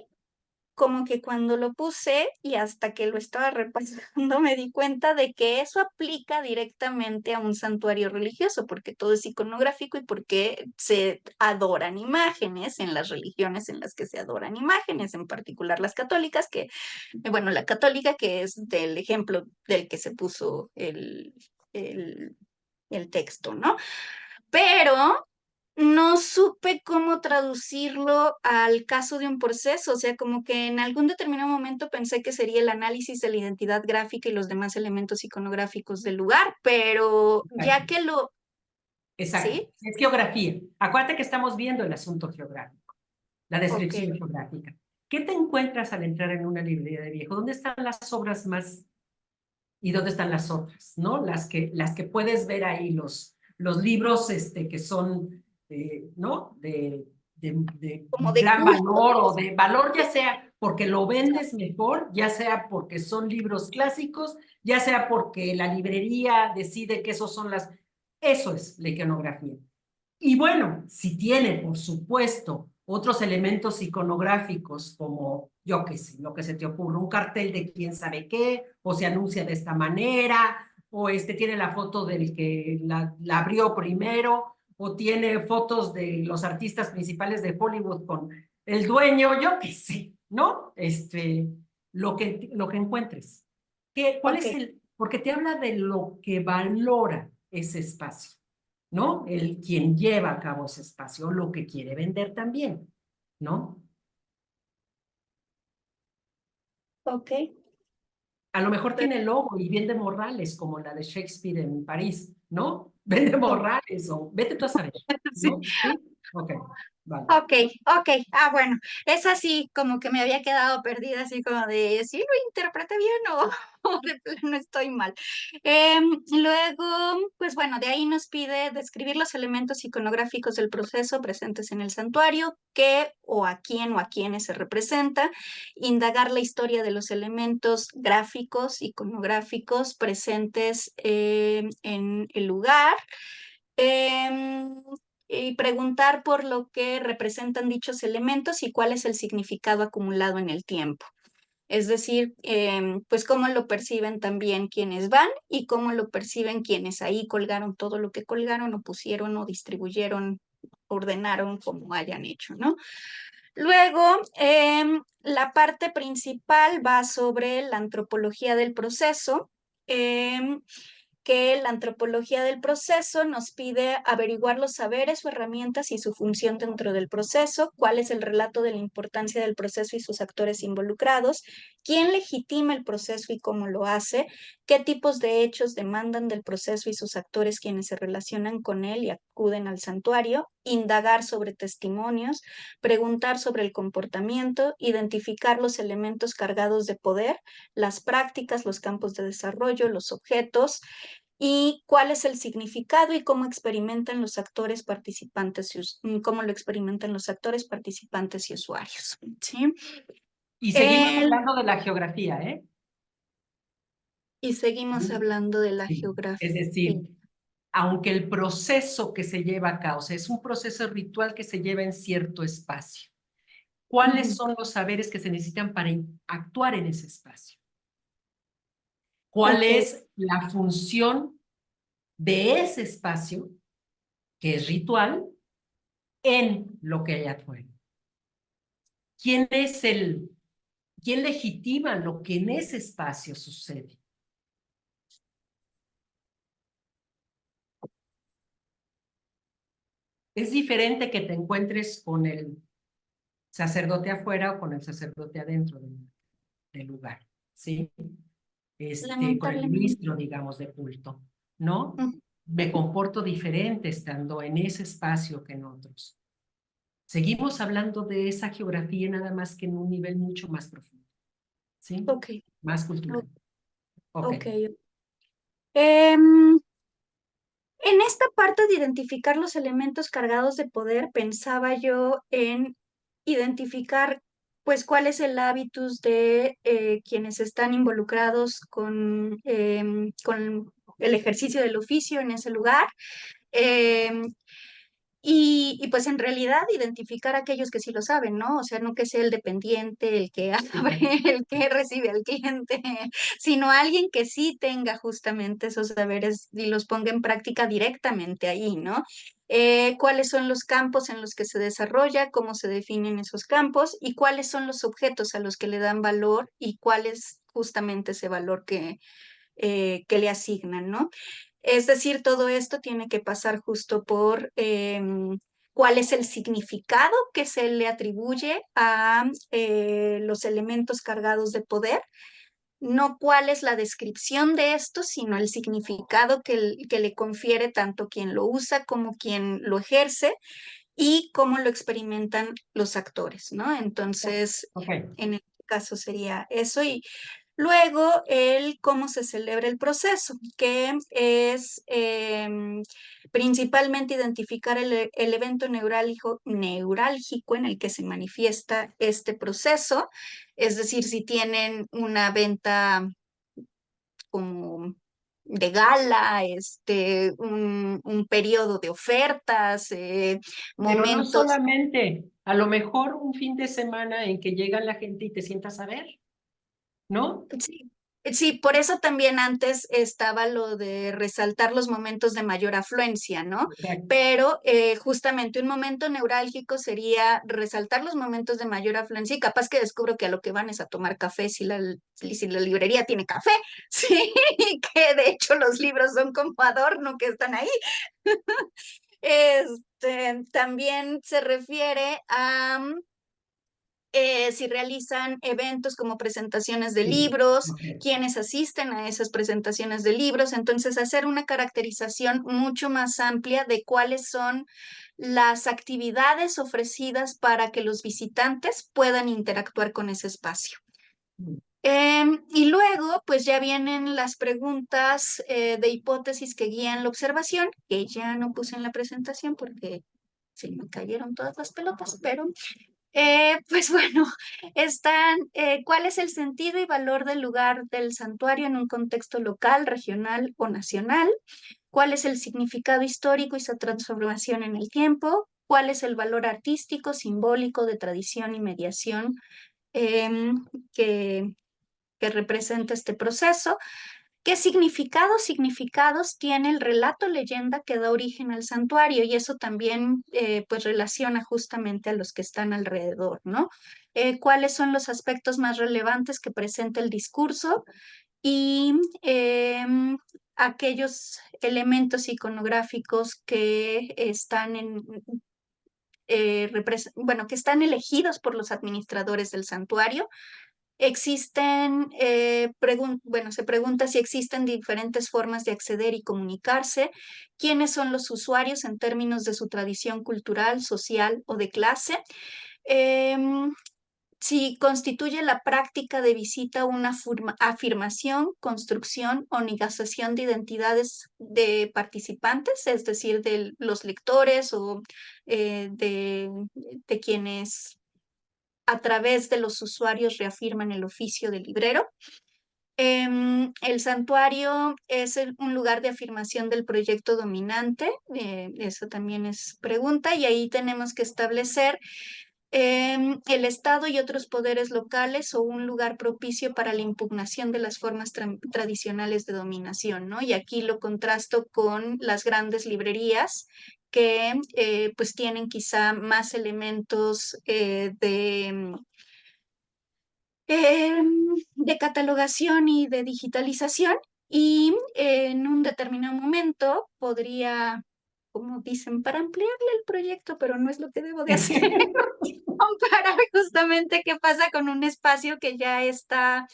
como que cuando lo puse y hasta que lo estaba repasando me di cuenta de que eso aplica directamente a un santuario religioso, porque todo es iconográfico y porque se adoran imágenes en las religiones en las que se adoran imágenes, en particular las católicas, bueno, la católica que es del ejemplo del que se puso el texto, ¿no? Pero no supe cómo traducirlo al caso de un proceso, o sea, como que en algún determinado momento pensé que sería el análisis de la identidad gráfica y los demás elementos iconográficos del lugar, pero ya que lo... Exacto. ¿Sí? Es geografía. Acuérdate que estamos viendo el asunto geográfico, la descripción geográfica. ¿Qué te encuentras al entrar en una librería de viejo? ¿Dónde están las obras más y dónde están las otras, ¿no? Las que puedes ver ahí, los libros que son, ¿no? Como de gran culto. valor o de valor, ya sea porque lo vendes mejor, ya sea porque son libros clásicos, ya sea porque la librería decide que esos son Eso es la iconografía. Y bueno, si tiene, por supuesto, otros elementos iconográficos como, yo qué sé, lo que se te ocurre, un cartel de quién sabe qué, o se anuncia de esta manera, o tiene la foto del que la abrió primero, o tiene fotos de los artistas principales de Hollywood con el dueño, yo qué sé, ¿no? Lo que encuentres. ¿Cuál es Ok. porque te habla de lo que valora ese espacio, ¿no? Quien lleva a cabo ese espacio, lo que quiere vender también, ¿no? Ok. A lo mejor tiene logo y vende morrales, como la de Shakespeare en París, ¿no? Vende morrales o vete tú a saber, Sí. ¿no? ¿Sí? Ok, vale. Ok, ok. Ah, bueno, es así como que me había quedado perdida, así como de si lo interpreté bien o, o de plano estoy mal. Luego, pues bueno, de ahí nos pide describir los elementos iconográficos del proceso presentes en el santuario, qué o a quién o a quiénes se representa, indagar la historia de los elementos gráficos, iconográficos presentes en el lugar. Em, y preguntar por lo que representan dichos elementos y cuál es el significado acumulado en el tiempo. Es decir, pues cómo lo perciben también quienes van y cómo lo perciben quienes ahí colgaron todo lo que colgaron o pusieron o distribuyeron, ordenaron como hayan hecho, ¿no? Luego, la parte principal va sobre la antropología del proceso. Que la antropología del proceso nos pide averiguar los saberes o herramientas y su función dentro del proceso, cuál es el relato de la importancia del proceso y sus actores involucrados, quién legitima el proceso y cómo lo hace, qué tipos de hechos demandan del proceso y sus actores quienes se relacionan con él y acuden al santuario, indagar sobre testimonios, preguntar sobre el comportamiento, identificar los elementos cargados de poder, las prácticas, los campos de desarrollo, los objetos, y cuál es el significado y cómo experimentan los actores participantes cómo lo experimentan los actores participantes y usuarios. ¿Sí? Y seguimos El- hablando de la geografía, ¿eh? y seguimos hablando de la Sí. Es geografía. decir, aunque el proceso que se lleva a cabo, o sea, es un proceso ritual que se lleva en cierto espacio. ¿Cuáles son los saberes que se necesitan para actuar en ese espacio? ¿Cuál Ok. es la función de ese espacio, que es ritual, en lo que hay afuera? ¿Quién legitima lo que en ese espacio sucede? Es diferente que te encuentres con el sacerdote afuera o con el sacerdote adentro del lugar, ¿sí? Con el Lamentablemente. ministro, digamos, de culto, ¿no? Ujú. Me comporto diferente estando en ese espacio que en otros. Seguimos hablando de esa geografía nada más que en un nivel mucho más profundo, ¿sí? Ok, Más cultural. Ok. ok. Em, en esta parte de identificar los elementos cargados de poder, pensaba yo en identificar, pues, cuál es el hábitus de quienes están involucrados con el ejercicio del oficio en ese lugar. Em, pues en realidad identificar a aquellos que sí lo saben, ¿no? O sea, no que sea el dependiente, el que abre, el que recibe al cliente, sino alguien que sí tenga justamente esos saberes y los ponga en práctica directamente ahí, ¿no? Cuáles son los campos en los que se desarrolla, cómo se definen esos campos y cuáles son los objetos a los que le dan valor y cuál es justamente ese valor que le asignan, ¿no? Es decir, todo esto tiene que pasar justo por cuál es el significado que se le atribuye a los elementos cargados de poder, no cuál es la descripción de esto, sino el significado que le confiere tanto quien lo usa como quien lo ejerce y cómo lo experimentan los actores, ¿no? Entonces, Ok. en este caso sería eso y luego el cómo se celebra el proceso, que es principalmente identificar el evento neurálgico en el que se manifiesta este proceso, es decir, si tienen una venta como de gala, un periodo de ofertas, Pero no momentos. solamente, a lo mejor un fin de semana en que llega la gente y te sientas a ver, ¿no? Sí, sí, por eso también antes estaba lo de resaltar los momentos de mayor afluencia, ¿no? Exacto. Pero justamente un momento neurálgico sería resaltar los momentos de mayor afluencia y capaz que descubro que a lo que van es a tomar café si la librería tiene café, sí, y que de hecho los libros son como adorno que están ahí. También se refiere a si realizan eventos como presentaciones de libros, quienes asisten a esas presentaciones de libros, entonces hacer una caracterización mucho más amplia de cuáles son las actividades ofrecidas para que los visitantes puedan interactuar con ese espacio. Y luego, pues ya vienen las preguntas de hipótesis que guían la observación, que ya no puse en la presentación porque se me cayeron todas las pelotas, pero pues bueno, ¿cuál es el sentido y valor del lugar del santuario en un contexto local, regional o nacional? ¿Cuál es el significado histórico y su transformación en el tiempo? ¿Cuál es el valor artístico, simbólico, de tradición y mediación em, que, que representa este proceso? ¿Qué significados tiene el relato leyenda que da origen al santuario? Y eso también pues relaciona justamente a los que están alrededor, ¿no? ¿Cuáles son los aspectos más relevantes que presenta el discurso? Y aquellos elementos iconográficos que están que están elegidos por los administradores del santuario. Se pregunta si existen diferentes formas de acceder y comunicarse, quiénes son los usuarios en términos de su tradición cultural, social o de clase, Em, si constituye la práctica de visita una afirmación, construcción o negación de identidades de participantes, es decir, de los lectores o de quienes a través de los usuarios reafirman el oficio del librero. El santuario es un lugar de afirmación del proyecto dominante, eso también es pregunta, y ahí tenemos que establecer el Estado y otros poderes locales o un lugar propicio para la impugnación de las formas tradicionales de dominación, ¿no? Y aquí lo contrasto con las grandes librerías que pues tienen quizá más elementos de catalogación y de digitalización y en un determinado momento podría, como dicen, para ampliarle el proyecto, pero no es lo que debo de hacer, comparar justamente qué pasa con un espacio que ya está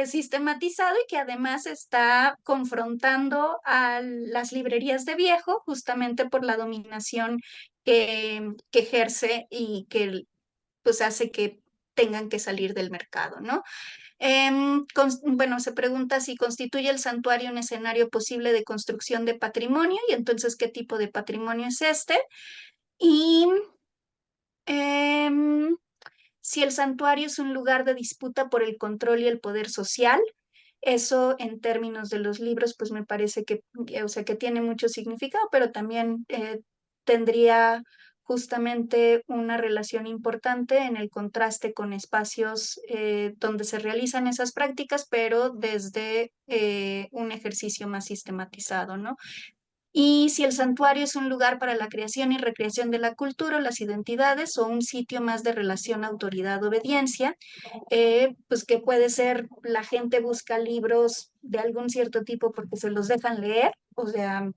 sistematizado y que además está confrontando a las librerías de viejo justamente por la dominación que ejerce y que pues hace que tengan que salir del mercado, ¿no? Bueno, se pregunta si constituye el santuario un escenario posible de construcción de patrimonio y entonces qué tipo de patrimonio es este. Y si el santuario es un lugar de disputa por el control y el poder social, eso en términos de los libros, pues me parece o sea, que tiene mucho significado, pero también tendría justamente una relación importante en el contraste con espacios donde se realizan esas prácticas, pero desde un ejercicio más sistematizado, ¿no? Y si el santuario es un lugar para la creación y recreación de la cultura o las identidades o un sitio más de relación autoridad-obediencia, pues que puede ser la gente busca libros de algún cierto tipo porque se los dejan leer, o sea,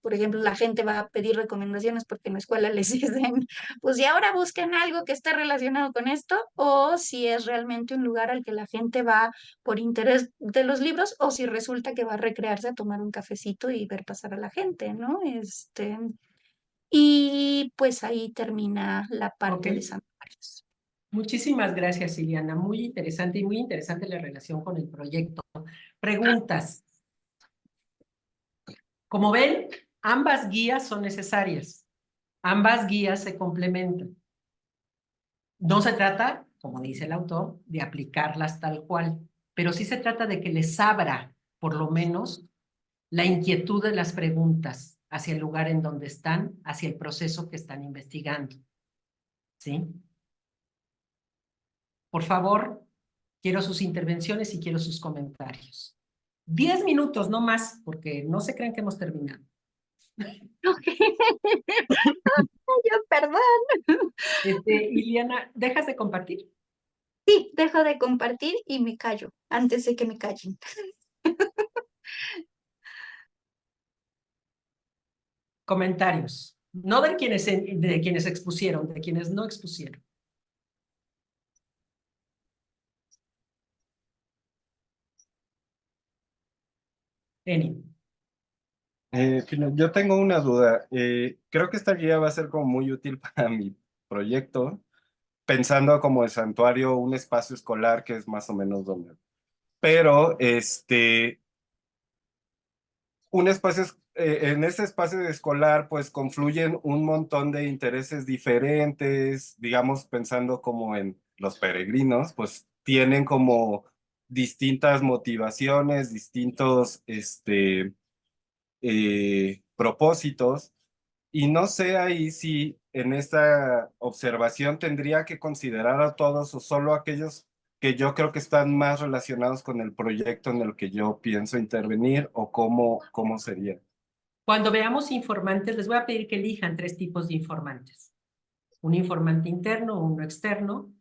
por ejemplo, la gente va a pedir recomendaciones porque en la escuela les dicen, pues y ahora busquen algo que esté relacionado con esto, o si es realmente un lugar al que la gente va por interés de los libros, o si resulta que va a recrearse a tomar un cafecito y ver pasar a la gente, ¿no? Y pues ahí termina la parte de Ok. santuarios. Muchísimas gracias, Iliana. Muy interesante y muy interesante la relación con el proyecto. Preguntas. Como ven, ambas guías son necesarias. Ambas guías se complementan. No se trata, como dice el autor, de aplicarlas tal cual, pero sí se trata de que les abra, por lo menos, la inquietud de las preguntas hacia el lugar en donde están, hacia el proceso que están investigando. ¿Sí? Por favor, quiero sus intervenciones y quiero sus comentarios. 10 minutos, no más, porque no se crean que hemos terminado. Ok. Yo, perdón. Iliana, ¿dejas de compartir? Sí, dejo de compartir y me callo antes de que me callen. Comentarios. No de quienes expusieron, de quienes no expusieron. Eni. Yo tengo una duda. Creo que esta guía va a ser como muy útil para mi proyecto, pensando como el santuario, un espacio escolar que es más o menos donde. Pero un espacio, en ese espacio escolar, pues confluyen un montón de intereses diferentes, digamos, pensando como en los peregrinos, pues tienen como distintas motivaciones, distintos, propósitos, y no sé ahí si en esta observación tendría que considerar a todos o solo aquellos que yo creo que están más relacionados con el proyecto en el que yo pienso intervenir, o cómo sería. Cuando veamos informantes, les voy a pedir que elijan 3 tipos de informantes. Un informante interno, uno externo,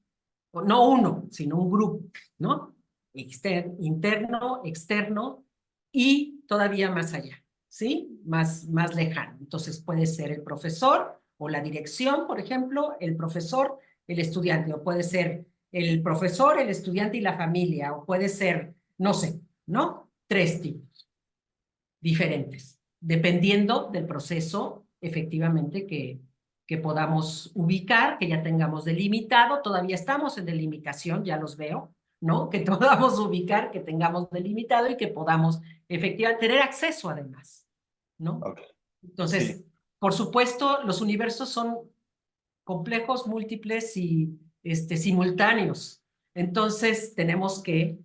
o no uno, sino un grupo, ¿no? Interno, externo y todavía más allá, ¿sí? Más lejano. Entonces puede ser el profesor o la dirección, por ejemplo, el profesor, el estudiante, o puede ser el profesor, el estudiante y la familia, o puede ser, no sé, ¿no? 3 tipos diferentes, dependiendo del proceso efectivamente que podamos ubicar, que ya tengamos delimitado. Todavía estamos en delimitación, ya los veo, ¿no? Que podamos ubicar, que tengamos delimitado y que podamos efectivamente tener acceso además, ¿no? Ok. Entonces, Sí. por supuesto, los universos son complejos, múltiples y simultáneos. Entonces, tenemos que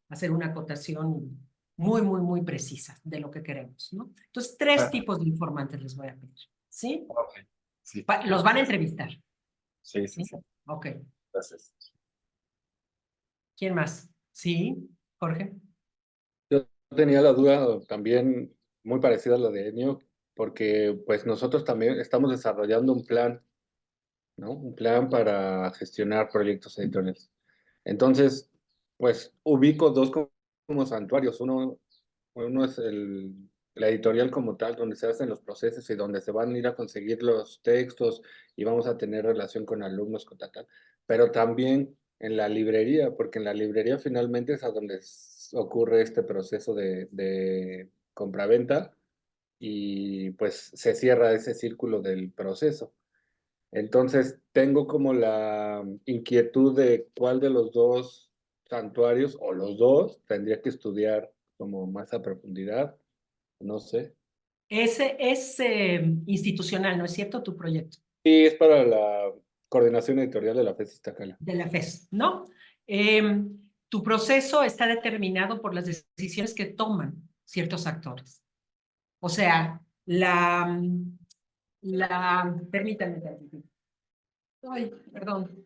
hacer una acotación muy precisa de lo que queremos, ¿no? Entonces, 3 tipos de informantes les voy a pedir, ¿sí? Ok. Sí. Los van a entrevistar. Sí, sí, ¿Sí? sí. Ok. Gracias. ¿Quién más? ¿Sí? Jorge. Yo tenía la duda también muy parecida a la de Enio, porque pues nosotros también estamos desarrollando un plan, ¿no? Un plan para gestionar proyectos editoriales. Entonces, pues ubico dos como santuarios. Uno es la editorial como tal, donde se hacen los procesos y donde se van a ir a conseguir los textos y vamos a tener relación con alumnos, con tal. Pero también en la librería, porque en la librería finalmente es a donde ocurre este proceso de compraventa y pues se cierra ese círculo del proceso. Entonces, tengo como la inquietud de cuál de los dos santuarios o los dos tendría que estudiar como más a profundidad, no sé. Ese es institucional, ¿no es cierto? Tu proyecto Sí, es para la coordinación editorial de la FES Iztacala. de la FES, ¿no? Tu proceso está determinado por las decisiones que toman ciertos actores. O sea, permítanme tantito. Ay, perdón.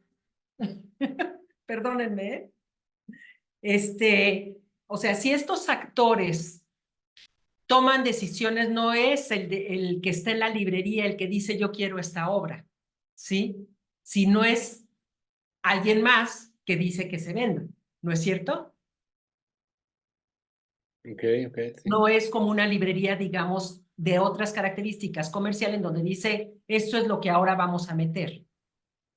Perdónenme. O sea, si estos actores toman decisiones, no es el que está en la librería el que dice yo quiero esta obra, ¿sí? Sino es alguien más que dice que se venda, ¿no es cierto? Ok, sí. No es como una librería, digamos, de otras características comerciales en donde dice esto es lo que ahora vamos a meter.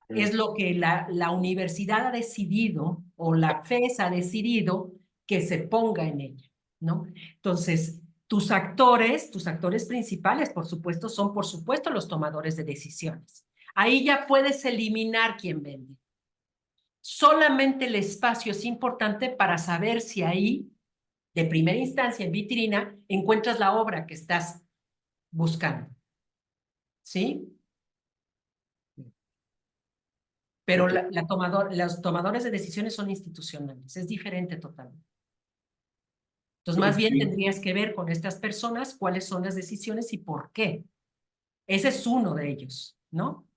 Es lo que la universidad ha decidido o la FES ha decidido que se ponga en ella, ¿no? Entonces, tus actores principales, por supuesto, son, por supuesto, los tomadores de decisiones. Ahí ya puedes eliminar quién vende. Solamente el espacio es importante para saber si ahí, de primera instancia, en vitrina, encuentras la obra que estás buscando. ¿Sí? Pero Ok. los tomadores de decisiones son institucionales, es diferente totalmente. Entonces, más bien Sí. tendrías que ver con estas personas cuáles son las decisiones y por qué. Ese es uno de ellos, ¿no?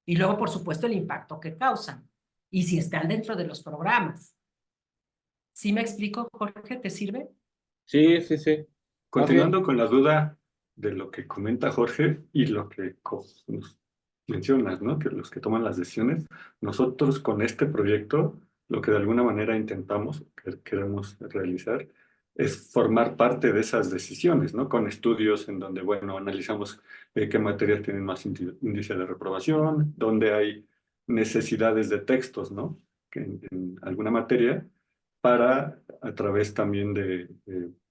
Y luego, por supuesto, el impacto que causan y si están dentro de los programas. ¿Sí me explico, Jorge? ¿Te sirve? Sí, sí, sí. Más bien, Continuando con la duda de lo que comenta Jorge y lo que nos mencionas, ¿no? Que los que toman las decisiones, nosotros con este proyecto, lo que de alguna manera intentamos, que queremos realizar, es formar parte de esas decisiones, ¿no? Con estudios en donde, bueno, analizamos qué materias tienen más índice de reprobación, dónde hay necesidades de textos, ¿no? Que en alguna materia, para, a través también de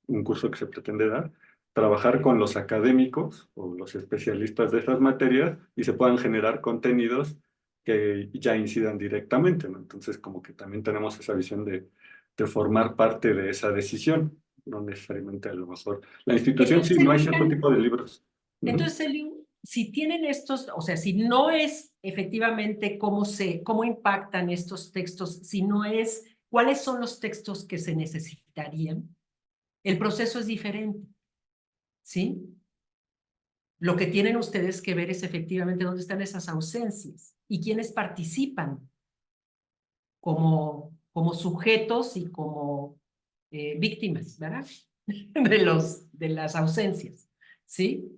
un curso que se pretende dar, trabajar con los académicos o los especialistas de esas materias y se puedan generar contenidos que ya incidan directamente, ¿no? Entonces, como que también tenemos esa visión de formar parte de esa decisión, no necesariamente a lo mejor. La institución sí, no hay cierto tipo de libros. Entonces, Eliu, si tienen estos, o sea, si no es efectivamente cómo impactan estos textos, si no es cuáles son los textos que se necesitarían, el proceso es diferente, ¿sí? Lo que tienen ustedes que ver es efectivamente dónde están esas ausencias y quiénes participan como sujetos y como víctimas, ¿verdad? De las ausencias, ¿sí?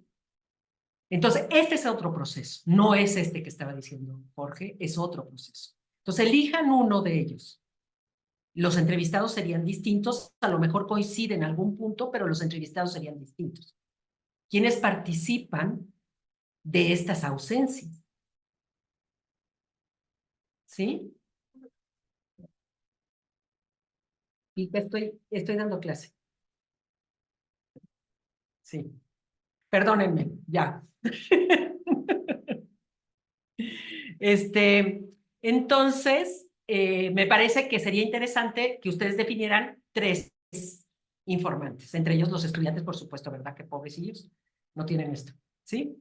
Entonces, este es otro proceso, no es este que estaba diciendo Jorge, es otro proceso. Entonces, elijan uno de ellos. Los entrevistados serían distintos, a lo mejor coinciden en algún punto, pero los entrevistados serían distintos. ¿Quiénes participan de estas ausencias? ¿Sí? Y estoy dando clase. Sí. Perdónenme, ya. Entonces, me parece que sería interesante que ustedes definieran 3 informantes, entre ellos los estudiantes, por supuesto, ¿verdad? Que pobrecillos no tienen esto, ¿sí?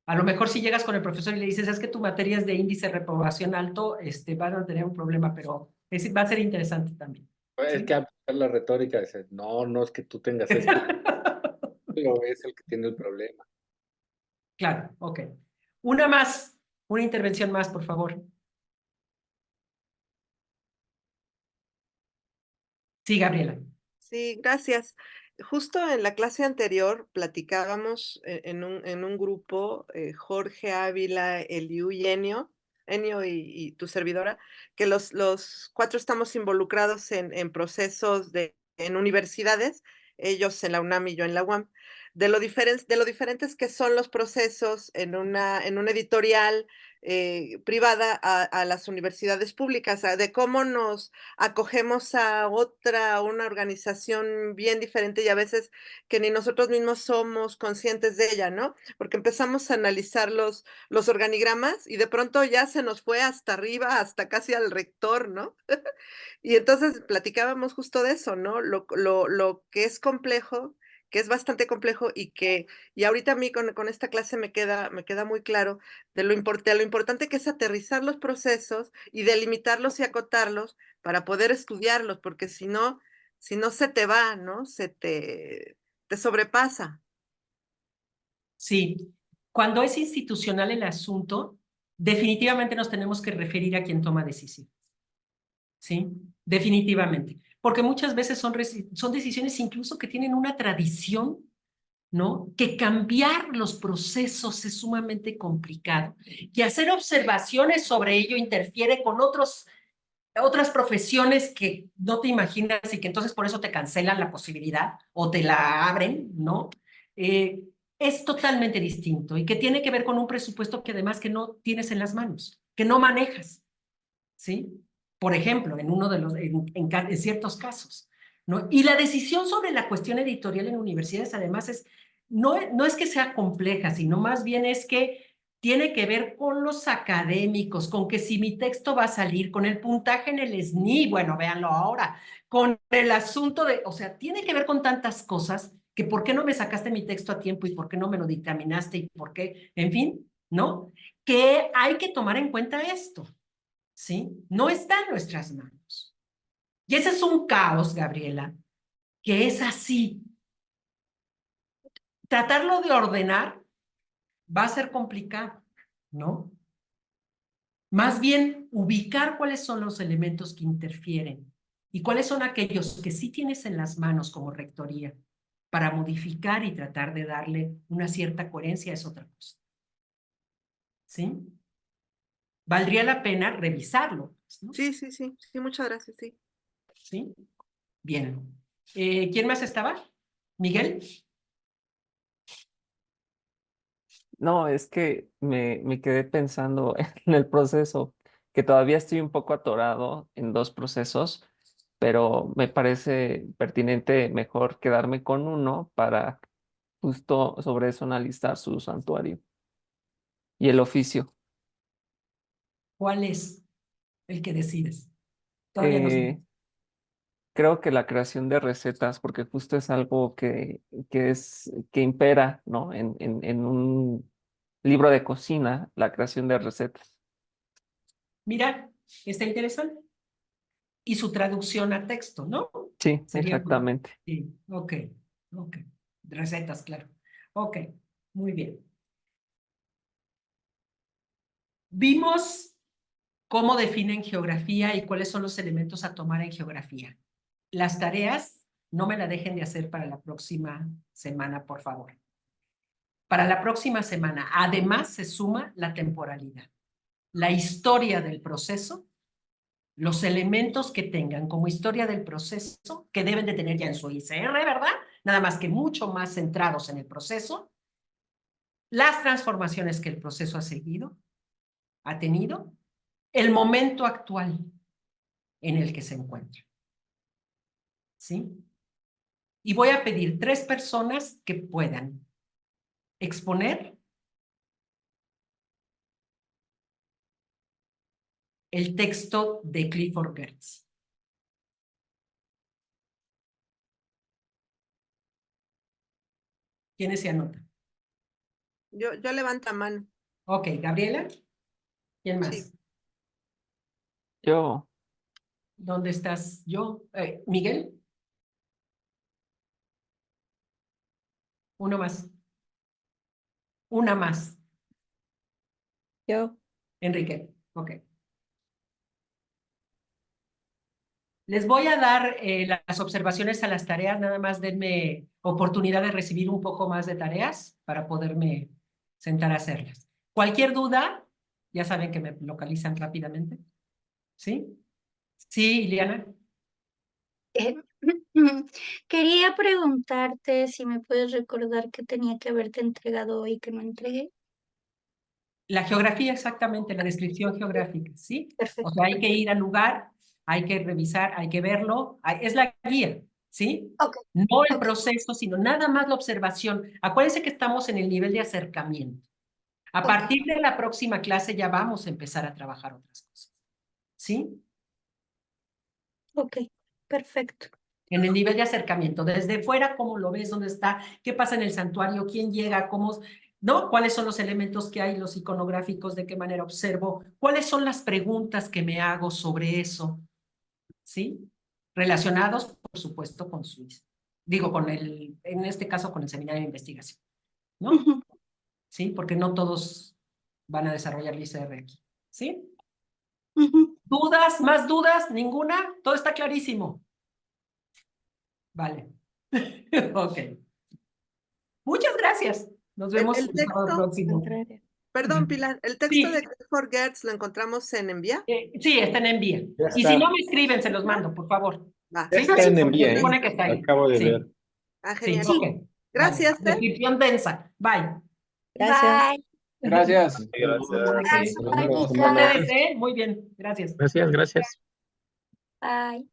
A lo mejor si llegas con el profesor y le dices, es que tu materia es de índice de reprobación alto, van a tener un problema, pero va a ser interesante también. es ¿sí? que aplicar la retórica, dice, no, no es que tú tengas esto, pero es el que tiene el problema. Claro, ok. Una intervención más, por favor. Sí, Gabriela. Sí, gracias. Justo en la clase anterior platicábamos en un grupo, Jorge Ávila, Eliu y Enio y tu servidora, que los 4 estamos involucrados en procesos en universidades, ellos en la UNAM y yo en la UAM, de lo diferentes que son los procesos en una editorial privada a las universidades públicas, de cómo nos acogemos a una organización bien diferente y a veces que ni nosotros mismos somos conscientes de ella, ¿no? Porque empezamos a analizar los organigramas y de pronto ya se nos fue hasta arriba, hasta casi al rector, ¿no? Y entonces platicábamos justo de eso, ¿no? Lo que es complejo, que es bastante complejo y ahorita a mí con esta clase me queda muy claro de lo importante que es aterrizar los procesos y delimitarlos y acotarlos para poder estudiarlos, porque si no se te va, ¿no? Te sobrepasa. Sí, cuando es institucional el asunto, definitivamente nos tenemos que referir a quien toma decisiones. ¿Sí? Definitivamente. Porque muchas veces son decisiones incluso que tienen una tradición, ¿no? Que cambiar los procesos es sumamente complicado. Y hacer observaciones sobre ello interfiere con otras profesiones que no te imaginas y que entonces por eso te cancelan la posibilidad o te la abren, ¿no? Es totalmente distinto y que tiene que ver con un presupuesto que además que no tienes en las manos, que no manejas, ¿sí? Por ejemplo, en ciertos casos, ¿no? Y la decisión sobre la cuestión editorial en universidades además no es que sea compleja, sino más bien es que tiene que ver con los académicos, con que si mi texto va a salir, con el puntaje en el SNI, bueno, véanlo ahora, con el asunto o sea, tiene que ver con tantas cosas que por qué no me sacaste mi texto a tiempo y por qué no me lo dictaminaste y por qué, en fin, ¿no? Que hay que tomar en cuenta esto, ¿sí? No está en nuestras manos. Y ese es un caos, Gabriela, que es así. Tratarlo de ordenar va a ser complicado, ¿no? Más bien, ubicar cuáles son los elementos que interfieren y cuáles son aquellos que sí tienes en las manos como rectoría para modificar y tratar de darle una cierta coherencia es otra cosa. ¿Sí? Valdría la pena revisarlo, ¿no? Sí, sí, sí, sí, muchas gracias, sí. ¿Sí? Bien. ¿Quién más estaba? ¿Miguel? No, es que me quedé pensando en el proceso, que todavía estoy un poco atorado en dos procesos, pero me parece pertinente mejor quedarme con uno para justo sobre eso analizar su santuario y el oficio. ¿Cuál es el que decides? Todavía no sé. Creo que la creación de recetas, porque justo es algo que impera, ¿no? En un libro de cocina, la creación de recetas. Mira, está interesante. Y su traducción a texto, ¿no? Sí, Sería. exactamente. Sí, ok. Recetas, claro. Ok, muy bien. Vimos cómo definen geografía y cuáles son los elementos a tomar en geografía. Las tareas, no me la dejen de hacer para la próxima semana, por favor. Para la próxima semana, además, se suma la temporalidad, la historia del proceso, los elementos que tengan como historia del proceso, que deben de tener ya en su ICR, ¿verdad? Nada más que mucho más centrados en el proceso, las transformaciones que el proceso ha tenido, el momento actual en el que se encuentra. ¿Sí? Y voy a pedir 3 personas que puedan exponer el texto de Clifford Geertz. ¿Quiénes se anotan? Yo levanto mano. Ok, Gabriela. ¿Quién más? Sí. Yo. ¿Dónde estás? Yo. ¿Miguel? Uno más. Una más. Yo. Enrique. Ok. Les voy a dar las observaciones a las tareas, nada más denme oportunidad de recibir un poco más de tareas para poderme sentar a hacerlas. Cualquier duda, ya saben que me localizan rápidamente. ¿Sí? Sí, Ileana. Eh, Quería preguntarte si me puedes recordar qué tenía que haberte entregado hoy que no entregué. La geografía, exactamente, la descripción geográfica, ¿sí? Perfecto. O sea, hay que ir al lugar, hay que revisar, hay que verlo, es la guía, ¿sí? Ok. No el proceso, sino nada más la observación. Acuérdense que estamos en el nivel de acercamiento. A partir de la próxima clase ya vamos a empezar a trabajar otras cosas, ¿sí? Ok, perfecto. En el nivel de acercamiento, desde fuera, ¿cómo lo ves? ¿Dónde está? ¿Qué pasa en el santuario? ¿Quién llega? ¿Cómo? ¿No? ¿Cuáles son los elementos que hay, los iconográficos? ¿De qué manera observo? ¿Cuáles son las preguntas que me hago sobre eso? ¿Sí? Relacionados, por supuesto, con su, digo, en este caso, con el seminario de investigación, ¿no? ¿Sí? Porque no todos van a desarrollar el ICR aquí, ¿sí? ¿Dudas? ¿Más dudas? ¿Ninguna? Todo está clarísimo. Vale. Ok. Muchas gracias. Nos vemos el sábado próximo. Perdón, Pilar, ¿el texto Sí. de Clifford Geertz lo encontramos en Envía? Sí, está en Envía. Ya Y está. si no me escriben, se los mando, por favor. Va. Ya está en Envía, Se ¿eh? supone que está ahí. Acabo de Sí. ver. Ah, Sí, genial. ok. Gracias, Vale. Descripción densa. Bye. Gracias. Bye. Gracias. Abrazo, Nos vemos, Mónica. semana. Ustedes, ¿eh? Muy bien. Gracias. Gracias. Bye.